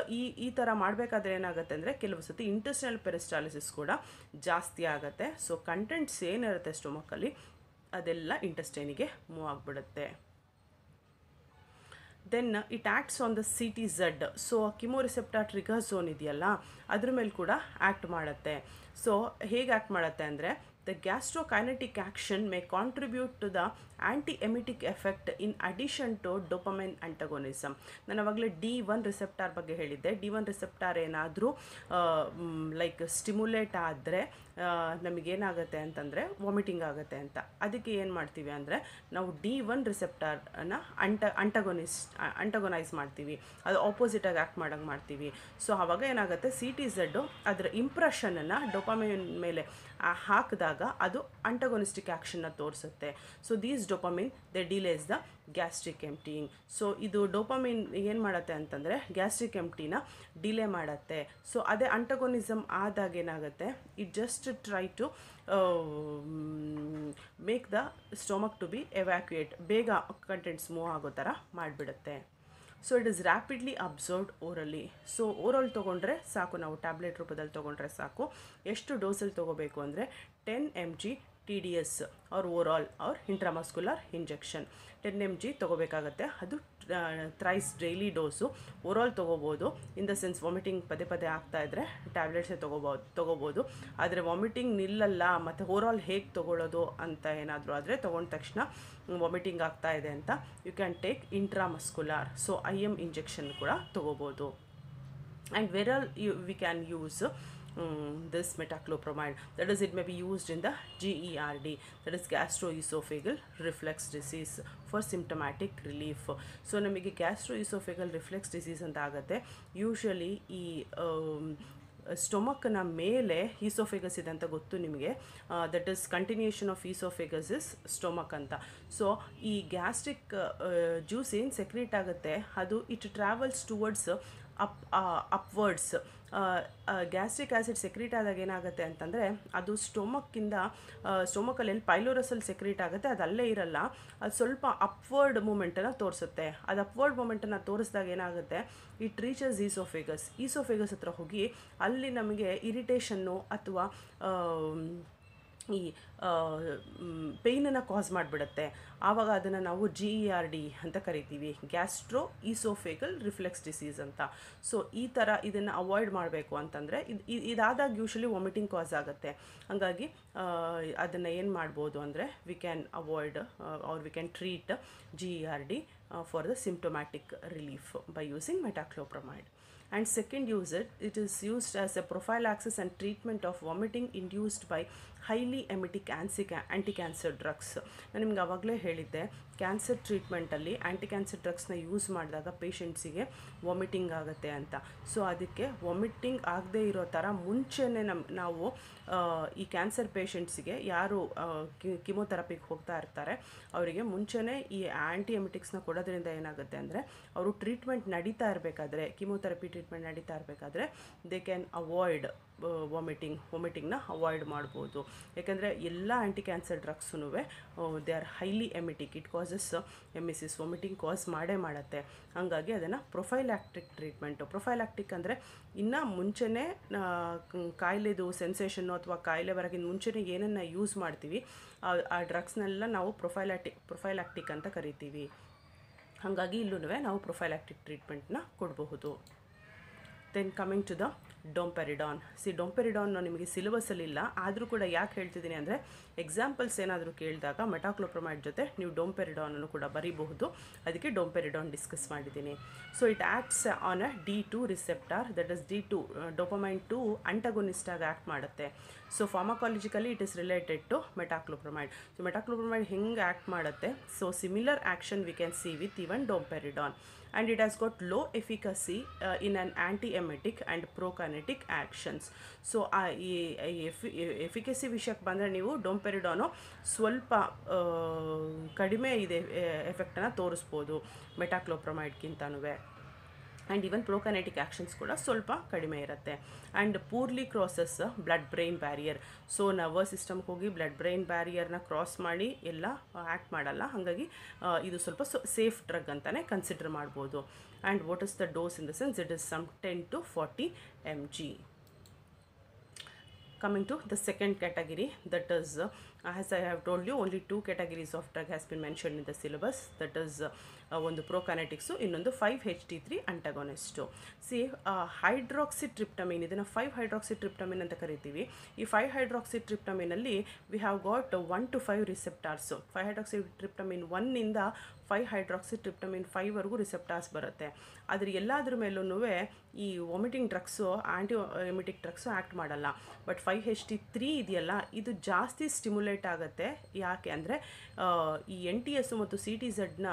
ಈ ಥರ ಮಾಡಬೇಕಾದ್ರೆ ಏನಾಗುತ್ತೆ ಅಂದರೆ ಕೆಲವು ಸತಿ ಇಂಟೆಸ್ಟೈನಲ್ ಪೆರಿಸ್ಟಾಲಿಸಿಸ್ ಕೂಡ ಜಾಸ್ತಿ ಆಗುತ್ತೆ. ಸೊ ಕಂಟೆಂಟ್ಸ್ ಏನಿರುತ್ತೆ ಸ್ಟೊಮಕಲ್ಲಿ ಅದೆಲ್ಲ ಇಂಟೆಸ್ಟೈನಿಗೆ ಮೂವ್ ಆಗಿಬಿಡುತ್ತೆ. Then it acts on the CTZ. So chemoreceptor trigger zone ಇದೆಯಲ್ಲ ಅದ್ರ ಮೇಲೆ ಕೂಡ ಆ್ಯಕ್ಟ್ ಮಾಡುತ್ತೆ. ಸೊ ಹೇಗೆ ಆ್ಯಕ್ಟ್ ಮಾಡುತ್ತೆ ಅಂದರೆ the gastrokinetic action may contribute to the anti-emetic effect in addition to dopamine antagonism. ನಾನು ಅವಾಗಲೇ D1 ರಿಸೆಪ್ಟಾರ್ ಬಗ್ಗೆ ಹೇಳಿದ್ದೆ. D1 ರಿಸೆಪ್ಟಾರ್ ಏನಾದರೂ ಲೈಕ್ ಸ್ಟಿಮ್ಯುಲೇಟ್ ಆದರೆ ನಮಗೇನಾಗುತ್ತೆ ಅಂತಂದರೆ ವಾಮಿಟಿಂಗ್ ಆಗುತ್ತೆ ಅಂತ. ಅದಕ್ಕೆ ಏನು ಮಾಡ್ತೀವಿ ಅಂದರೆ ನಾವು D1 ರಿಸೆಪ್ಟಾರ್ನ ಅಂಟಗೊನೈಸ್ ಮಾಡ್ತೀವಿ, ಅದು ಆಪೋಸಿಟಾಗಿ ಆ್ಯಕ್ಟ್ ಮಾಡೋಂಗೆ ಮಾಡ್ತೀವಿ. ಸೊ ಆವಾಗ ಏನಾಗುತ್ತೆ CTZ ಅದರ ಇಂಪ್ರೆಷನನ್ನು ಡೊಪಾಮೈನ್ ಮೇಲೆ ಹಾಕಿದಾಗ ಅದು ಅಂಟಗೊನಿಸ್ಟಿಕ್ ಆ್ಯಕ್ಷನ್ನ ತೋರಿಸುತ್ತೆ. So these dopamine they delays the gastric emptying. So ಇದು ಡೊಪಾಮಿನ್ ಏನು ಮಾಡುತ್ತೆ ಅಂತಂದರೆ ಗ್ಯಾಸ್ಟ್ರಿಕ್ ಎಂಪ್ಟಿನ ಡಿಲೇ ಮಾಡುತ್ತೆ. ಸೊ ಅದೇ ಅಂಟಗೊನಿಸಮ್ ಆದಾಗ ಏನಾಗುತ್ತೆ, it just try to make the stomach to be evacuate, ಬೇಗ ಕಂಟೆಂಟ್ಸ್ ಮೂವ್ ಆಗೋ ಥರ ಮಾಡಿಬಿಡುತ್ತೆ. So it is rapidly absorbed orally. So oral ತೊಗೊಂಡ್ರೆ ಸಾಕು, ನಾವು ಟ್ಯಾಬ್ಲೆಟ್ ರೂಪದಲ್ಲಿ ತೊಗೊಂಡ್ರೆ ಸಾಕು. ಎಷ್ಟು ಡೋಸಲ್ಲಿ ತೊಗೋಬೇಕು ಅಂದರೆ 10 mg TDS or oral or intramuscular injection 10 mg ತೊಗೋಬೇಕಾಗತ್ತೆ. ಅದು ಥ್ರೈಸ್ ಡೈಲಿ ಡೋಸು. ಓರಾಲ್ ತೊಗೋಬೋದು, ಇನ್ ದ ಸೆನ್ಸ್ ವಾಮಿಟಿಂಗ್ ಪದೇ ಪದೇ ಆಗ್ತಾಯಿದ್ರೆ ಟ್ಯಾಬ್ಲೆಟ್ಸೇ ತೊಗೋಬೋದು. ಆದರೆ ವಾಮಿಟಿಂಗ್ ನಿಲ್ಲಲ್ಲ ಮತ್ತು ಓರಾಲ್ ಹೇಗೆ ತೊಗೊಳ್ಳೋದು ಅಂತ ಏನಾದರೂ ಆದರೆ ತೊಗೊಂಡ ತಕ್ಷಣ ವಾಮಿಟಿಂಗ್ ಆಗ್ತಾ ಇದೆ ಅಂತ you can take intramuscular. So IM injection ಕೂಡ ತೊಗೋಬೋದು. And overall we can use this metoclopramide, that is it may be used in the GERD, that is gastroesophageal reflux disease, for symptomatic relief. So ನಮಗೆ gastroesophageal reflux disease ಅಂತ ಆಗುತ್ತೆ. ಯೂಶಲಿ ಈ ಸ್ಟೊಮಕ್ನ ಮೇಲೆ ಈಸೋಫೇಗಸ್ ಇದೆ ಅಂತ ಗೊತ್ತು ನಿಮಗೆ. That is continuation of oesophagus is stomach ಅಂತ. ಸೊ ಈ ಗ್ಯಾಸ್ಟ್ರಿಕ್ ಜ್ಯೂಸ್ ಏನು ಸೆಕ್ರೇಟ್ ಆಗುತ್ತೆ ಅದು it travels towards upwards. Gastric acid secrete ಆದಾಗ ಏನಾಗುತ್ತೆ ಅಂತಂದರೆ ಅದು ಸ್ಟೊಮಕಲ್ಲಿ ಪೈಲೋರಸಲ್ಲಿ ಸೆಕ್ರೀಟ್ ಆಗುತ್ತೆ, ಅದು ಅಲ್ಲೇ ಇರಲ್ಲ, ಅದು ಸ್ವಲ್ಪ ಅಪ್ವರ್ಡ್ ಮೂಮೆಂಟನ್ನು ತೋರಿಸುತ್ತೆ. ಅದು ಅಪ್ವರ್ಡ್ ಮೂಮೆಂಟನ್ನು ತೋರಿಸಿದಾಗ ಏನಾಗುತ್ತೆ, ಇಟ್ ರೀಚಸ್ ಈಸೋಫೇಗಸ್ ಹತ್ರ ಹೋಗಿ ಅಲ್ಲಿ ನಮಗೆ ಇರಿಟೇಷನ್ನು ಅಥವಾ ಈ ಪೇಯ್ನನ್ನು ಕಾಸ್ ಮಾಡಿಬಿಡುತ್ತೆ. ಆವಾಗ ಅದನ್ನು ನಾವು GERD ಅಂತ ಕರಿತೀವಿ, ಗ್ಯಾಸ್ಟ್ರೋ ಈಸೋಫೇಗಲ್ ರಿಫ್ಲೆಕ್ಸ್ ಡಿಸೀಸ್ ಅಂತ. ಸೊ ಈ ಥರ ಇದನ್ನು ಅವಾಯ್ಡ್ ಮಾಡಬೇಕು ಅಂತಂದರೆ ಇದಾದಾಗ ಯೂಶಲಿ ವಾಮಿಟಿಂಗ್ ಕಾಸ್ ಆಗುತ್ತೆ. ಹಾಗಾಗಿ ಅದನ್ನು ಏನು ಮಾಡ್ಬೋದು ಅಂದರೆ we can avoid or we can treat GERD for the symptomatic relief by using metoclopramide. And second it is used as a prophylaxis and treatment of vomiting induced by highly emetic anti-cancer drugs. ನಾನು ನಿಮ್ಗೆ ಆವಾಗಲೇ ಹೇಳಿದ್ದೆ, ಕ್ಯಾನ್ಸರ್ ಟ್ರೀಟ್ಮೆಂಟಲ್ಲಿ ಆ್ಯಂಟಿ-ಕ್ಯಾನ್ಸರ್ ಡ್ರಗ್ಸ್ನ ಯೂಸ್ ಮಾಡಿದಾಗ ಪೇಷಂಟ್ಸಿಗೆ ವಾಮಿಟಿಂಗ್ ಆಗುತ್ತೆ ಅಂತ. ಸೊ ಅದಕ್ಕೆ ವಾಮಿಟಿಂಗ್ ಆಗದೇ ಇರೋ ಥರ ಮುಂಚೆನೇ ನಾವು ಈ ಕ್ಯಾನ್ಸರ್ ಪೇಷಂಟ್ಸಿಗೆ ಯಾರು ಕಿಮೋಥೆರಪಿಗೆ ಹೋಗ್ತಾ ಇರ್ತಾರೆ ಅವರಿಗೆ ಮುಂಚೆನೇ ಈ ಆ್ಯಂಟಿ ಎಮಿಟಿಕ್ಸ್ನ ಕೊಡೋದ್ರಿಂದ ಏನಾಗುತ್ತೆ ಅಂದರೆ ಅವರು ಟ್ರೀಟ್ಮೆಂಟ್ ನಡೀತಾ ಇರಬೇಕಾದ್ರೆ, ಕಿಮೋಥೆರಪಿ ಟ್ರೀಟ್ಮೆಂಟ್ ನಡೀತಾ ಇರಬೇಕಾದ್ರೆ ದೇ ಕ್ಯಾನ್ ಅವಾಯ್ಡ್ ವಾಮಿಟಿಂಗ್ನ ಅವಾಯ್ಡ್ ಮಾಡ್ಬೋದು. ಯಾಕೆಂದರೆ ಎಲ್ಲ ಆ್ಯಂಟಿ ಕ್ಯಾನ್ಸರ್ ಡ್ರಗ್ಸೂ they are highly emetic, it causes emesis, vomiting cause ಮಾಡುತ್ತೆ. ಹಾಗಾಗಿ ಅದನ್ನು ಪ್ರೊಫೈಲ್ಯಾಕ್ಟಿಕ್ ಟ್ರೀಟ್ಮೆಂಟು. ಪ್ರೊಫೈಲ್ಯಾಕ್ಟಿಕ್ ಅಂದರೆ ಇನ್ನು ಮುಂಚೆನೇ ಕಾಯಿಲೆದು ಸೆನ್ಸೇಷನ್ನು ಅಥವಾ ಕಾಯಿಲೆ ಬರೋಕ್ಕಿಂತ ಮುಂಚೆನೇ ಏನನ್ನು ಯೂಸ್ ಮಾಡ್ತೀವಿ ಆ ಡ್ರಗ್ಸ್ನೆಲ್ಲ ನಾವು ಪ್ರೊಫೈಲ್ಯಾಕ್ಟಿಕ್ ಅಂತ ಕರಿತೀವಿ. ಹಾಗಾಗಿ ಇಲ್ಲೂ ನಾವು ಪ್ರೊಫೈಲ್ಯಾಕ್ಟಿಕ್ ಟ್ರೀಟ್ಮೆಂಟ್ನ ಕೊಡಬಹುದು. Then coming to the ಡೊಂಪೆರಿಡಾನ್. ಡೊಂಪೆರಿಡಾನ್ ನಿಮಗೆ ಸಿಲೆಬಸ್ಸಲ್ಲಿ ಇಲ್ಲ, ಆದರೂ ಕೂಡ ಯಾಕೆ ಹೇಳ್ತಿದ್ದೀನಿ ಅಂದರೆ ಎಕ್ಸಾಂಪಲ್ಸ್ ಏನಾದರೂ ಕೇಳಿದಾಗ ಮೆಟಾಕ್ಲೋಪ್ರಮೈಡ್ ಜೊತೆ ನೀವು ಡೊಂಪೆರಿಡಾನನ್ನು ಕೂಡ ಬರೀಬಹುದು, ಅದಕ್ಕೆ ಡೊಂಪೆರಿಡಾನ್ ಡಿಸ್ಕಸ್ ಮಾಡಿದ್ದೀನಿ. So it acts on a D2 receptor, that is D2 dopamine 2 antagonist ಆಗಿ ಆ್ಯಕ್ಟ್ ಮಾಡುತ್ತೆ. So pharmacologically it is related to metoclopramide. So metoclopramide ಹೆಂಗೆ ಆ್ಯಕ್ಟ್ ಮಾಡುತ್ತೆ, so similar action we can see with even domperidone. And it has got low efficacy in an anti-emetic and prokinetic actions. So ಈ ಎಫಿಕಸಿ ವಿಷಯಕ್ಕೆ ಬಂದರೆ ನೀವು ಡೊಂಪೆರಿಡಾನು ಸ್ವಲ್ಪ ಕಡಿಮೆ ಇದೆ ಎಫೆಕ್ಟನ್ನು ತೋರಿಸ್ಬೋದು ಮೆಟಾಕ್ಲೋಪ್ರಮೈಡ್ಗಿಂತನೂ. ಆ್ಯಂಡ್ ಈವನ್ ಪ್ರೋಕೈನೆಟಿಕ್ ಆ್ಯಕ್ಷನ್ಸ್ ಕೂಡ ಸ್ವಲ್ಪ ಕಡಿಮೆ ಇರುತ್ತೆ. And poorly crosses blood brain barrier. So nervous ಸಿಸ್ಟಮ್ಗೆ ಹೋಗಿ ಬ್ಲಡ್ ಬ್ರೈನ್ ಬ್ಯಾರಿಯರ್ನ ಕ್ರಾಸ್ ಮಾಡಿ ಎಲ್ಲ ಆ್ಯಕ್ಟ್ ಮಾಡಲ್ಲ, ಹಾಗಾಗಿ ಇದು ಸ್ವಲ್ಪ ಸೇಫ್ ಡ್ರಗ್ ಅಂತಲೇ ಕನ್ಸಿಡರ್ ಮಾಡ್ಬೋದು. And what is the dose in the sense it is some 10 to 40 mg. Coming to the second category, that is as I have told you, only 2 categories of drug has been mentioned in the syllabus, that is ಒಂದು ಪ್ರೋಕೈನೆಟಿಕ್ಸು, ಇನ್ನೊಂದು 5-HT3 ಅಂಟಗೋನಿಸ್ಟು. ಹೈಡ್ರಾಕ್ಸಿಟ್ರಿಪ್ಟಮಿನ್, ಇದನ್ನು 5-ಹೈಡ್ರಾಕ್ಸಿಟ್ರಿಪ್ಟಮಿನ್ ಅಂತ ಕರಿತೀವಿ. ಈ 5-ಹೈಡ್ರಾಕ್ಸಿಟ್ರಿಪ್ಟಮಿನಲ್ಲಿ ವಿ ಹ್ಯಾವ್ ಗಾಟ್ 1 to 5 ರಿಸೆಪ್ಟಾರ್ಸು. 5-ಹೈಡ್ರಾಕ್ಸಿಟ್ರಿಪ್ಟಮಿನ್ 1 ಇಂದ 5-ಹೈಡ್ರಾಕ್ಸಿಟ್ರಿಪ್ಟಮಿನ್ 5 ವರೆಗೂ ರಿಸೆಪ್ಟಾರ್ಸ್ ಬರುತ್ತೆ. ಆದರೆ ಎಲ್ಲಾದ್ರ ಮೇಲೂ ಈ ವಾಮಿಟಿಂಗ್ ಡ್ರಗ್ಸು, ಆ್ಯಂಟಿ ಎಮಿಟಿಕ್ ಡ್ರಗ್ಸು ಆ್ಯಕ್ಟ್ ಮಾಡಲ್ಲ. ಬಟ್ 5-HT3 ಇದೆಯಲ್ಲ, ಇದು ಜಾಸ್ತಿ ಸ್ಟಿಮ್ಯುಲೇಟ್ ಆಗುತ್ತೆ. ಯಾಕೆ ಅಂದರೆ ಈ NTS ಮತ್ತು CTZನ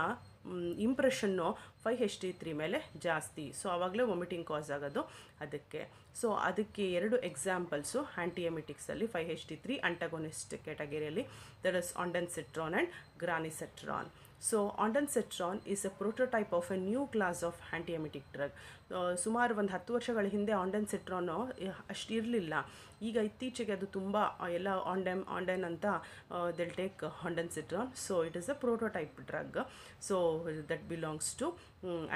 ಇಂಪ್ರೆಷನ್ನು 5-HT3 ಮೇಲೆ ಜಾಸ್ತಿ. ಸೊ ಆವಾಗಲೇ ವಾಮಿಟಿಂಗ್ ಕಾಸ್ ಆಗೋದು ಅದಕ್ಕೆ. ಸೊ ಅದಕ್ಕೆ 2 ಎಕ್ಸಾಂಪಲ್ಸು ಆ್ಯಂಟಿ ಎಮಿಟಿಕ್ಸಲ್ಲಿ 5-HT3 ಅಂಟಗೋನಿಸ್ಟ್ ಕ್ಯಾಟಗರಿಯಲ್ಲಿ, that is ondansetron and granisetron. So ondansetron is a prototype of a new class of antiemetic drug. ಸುಮಾರು ಒಂದು 10 ವರ್ಷಗಳ ಹಿಂದೆ ಆಂಡನ್ಸೆಟ್ರಾನು ಅಷ್ಟು ಇರಲಿಲ್ಲ. ಈಗ ಇತ್ತೀಚೆಗೆ ಅದು ತುಂಬ ಎಲ್ಲ ಆಂಡೆನ್ ಅಂತ they'll take ondansetron. So it is a prototype drug. So that belongs to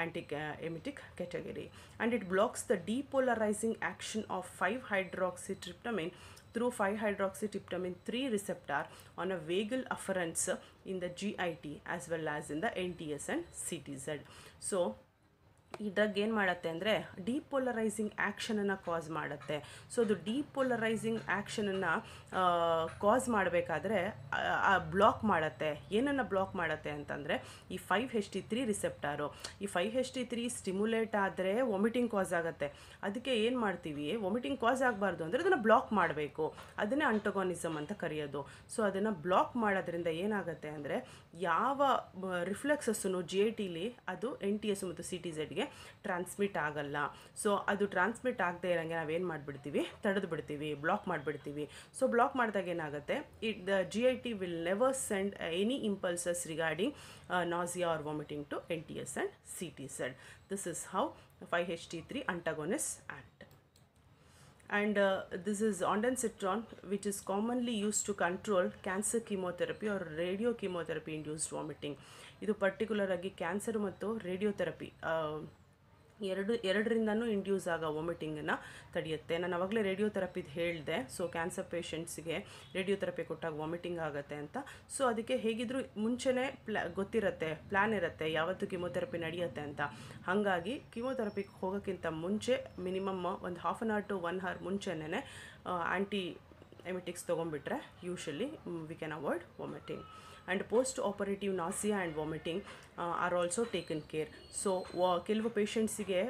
anti-emetic category, and it blocks the depolarizing action of 5-hydroxytryptamine through 5-hydroxytryptamine 3 receptor on a vagal afferents in the GIT as well as in the NTS and CTZ. So ಈ ಡ್ರಗ್ ಏನು ಮಾಡುತ್ತೆ ಅಂದರೆ ಡಿಪೋಲರೈಸಿಂಗ್ ಆ್ಯಕ್ಷನನ್ನು ಕಾಸ್ ಮಾಡುತ್ತೆ. ಸೊ ಅದು ಡಿಪೋಲರೈಸಿಂಗ್ ಆ್ಯಕ್ಷನನ್ನು ಕಾಸ್ ಮಾಡಬೇಕಾದ್ರೆ ಬ್ಲಾಕ್ ಮಾಡುತ್ತೆ. ಏನನ್ನು ಬ್ಲಾಕ್ ಮಾಡುತ್ತೆ ಅಂತಂದರೆ ಈ 5-HT3 ರಿಸೆಪ್ಟಾರು. ಈ 5-HT3 ಸ್ಟಿಮ್ಯುಲೇಟ್ ಆದರೆ ವಾಮಿಟಿಂಗ್ ಕಾಸ್ ಆಗುತ್ತೆ. ಅದಕ್ಕೆ ಏನು ಮಾಡ್ತೀವಿ, ವಾಮಿಟಿಂಗ್ ಕಾಸ್ ಆಗಬಾರ್ದು ಅಂದರೆ ಅದನ್ನು ಬ್ಲಾಕ್ ಮಾಡಬೇಕು. ಅದನ್ನೇ ಅಂಟಗೋನಿಸಮ್ ಅಂತ ಕರೆಯೋದು. ಸೊ ಅದನ್ನು ಬ್ಲಾಕ್ ಮಾಡೋದ್ರಿಂದ ಏನಾಗುತ್ತೆ ಅಂದರೆ ಯಾವ ರಿಫ್ಲೆಕ್ಸಸ್ಸನ್ನು GITಲಿ ಅದು NTS ಮತ್ತು CTZಗೆ ಟ್ರಾನ್ಸ್ಮಿಟ್ ಆಗಲ್ಲ. ಸೊ ಅದು ಟ್ರಾನ್ಸ್ಮಿಟ್ ಆಗದೆ ಇರೋಂಗೆ ನಾವೇನು ಮಾಡಿಬಿಡ್ತೀವಿ, ತಡೆದು ಬಿಡ್ತೀವಿ, ಬ್ಲಾಕ್ ಮಾಡಿಬಿಡ್ತೀವಿ. ಸೊ ಬ್ಲಾಕ್ ಮಾಡಿದಾಗ ಏನಾಗುತ್ತೆ, the GIT will never send any impulses regarding nausea or vomiting to NTS and CTZ. This is how 5-HT3 antagonists act. And this is ondansetron, which is commonly used to control cancer chemotherapy or radio chemotherapy induced vomiting. ಇದು ಪರ್ಟಿಕ್ಯುಲರ್ ಆಗಿ ಕ್ಯಾನ್ಸರ್ ಮತ್ತು ರೇಡಿಯೋಥೆರಪಿ ಎರಡರಿಂದನೂ ಇಂಡ್ಯೂಸ್ ಆಗೋ ವಾಮಿಟಿಂಗನ್ನು ತಡೆಯುತ್ತೆ. ನಾನು ಆವಾಗಲೇ ರೇಡಿಯೋಥೆರಪಿದು ಹೇಳಿದೆ. ಸೊ ಕ್ಯಾನ್ಸರ್ ಪೇಷಂಟ್ಸ್ಗೆ ರೇಡಿಯೋಥೆರಪಿ ಕೊಟ್ಟಾಗ ವಾಮಿಟಿಂಗ್ ಆಗುತ್ತೆ ಅಂತ. ಸೊ ಅದಕ್ಕೆ ಹೇಗಿದ್ರೂ ಮುಂಚೆನೇ ಗೊತ್ತಿರುತ್ತೆ, ಪ್ಲ್ಯಾನ್ ಇರುತ್ತೆ ಯಾವತ್ತು ಕಿಮೋಥೆರಪಿ ನಡೆಯುತ್ತೆ ಅಂತ. ಹಾಗಾಗಿ ಕಿಮೋಥೆರಪಿಗೆ ಹೋಗೋಕ್ಕಿಂತ ಮುಂಚೆ ಮಿನಿಮಮ್ ಒಂದು 1/2 hour to 1 hour ಮುಂಚೆನೇ ಆ್ಯಂಟಿ ಎಮಿಟಿಕ್ಸ್ ತೊಗೊಂಡ್ಬಿಟ್ರೆ usually we can avoid vomiting. And post operative nausea and vomiting are also taken care. So ಕೆಲವು ಪೇಷಂಟ್ಸಿಗೆ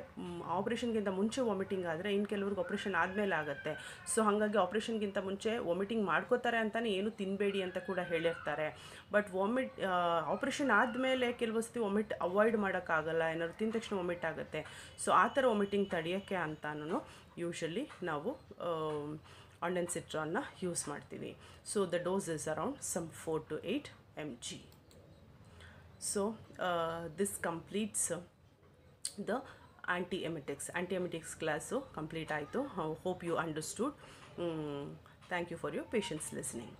ಆಪ್ರೇಷನ್ಗಿಂತ ಮುಂಚೆ ವಾಮಿಟಿಂಗ್ ಆದರೆ ಇನ್ನು ಕೆಲವ್ರಿಗೆ ಆಪ್ರೇಷನ್ ಆದಮೇಲೆ ಆಗುತ್ತೆ. ಸೊ ಹಾಗಾಗಿ ಆಪ್ರೇಷನ್ಗಿಂತ ಮುಂಚೆ ವಾಮಿಟಿಂಗ್ ಮಾಡ್ಕೋತಾರೆ ಅಂತಲೇ ಏನು ತಿನ್ನಬೇಡಿ ಅಂತ ಕೂಡ ಹೇಳಿರ್ತಾರೆ. ಬಟ್ ಆಪ್ರೇಷನ್ ಆದಮೇಲೆ ಕೆಲವೊಸ್ತಿ ವಾಮಿಟ್ ಅವಾಯ್ಡ್ ಮಾಡೋಕ್ಕಾಗಲ್ಲ, ಏನಾದ್ರು ತಿಂದ ತಕ್ಷಣ ವಾಮಿಟ್ ಆಗುತ್ತೆ. ಸೊ ಆ ಥರ ವಾಮಿಟಿಂಗ್ ತಡೆಯೋಕ್ಕೆ ಅಂತಲೂ ಯೂಶಲಿ ನಾವು ondansetron ಯೂಸ್ ಮಾಡ್ತೀವಿ. So the dose is around some 4 to 8 mg. So this completes the antiemetics class complete ಆಯಿತು. Hope you understood. Thank you for your patience listening.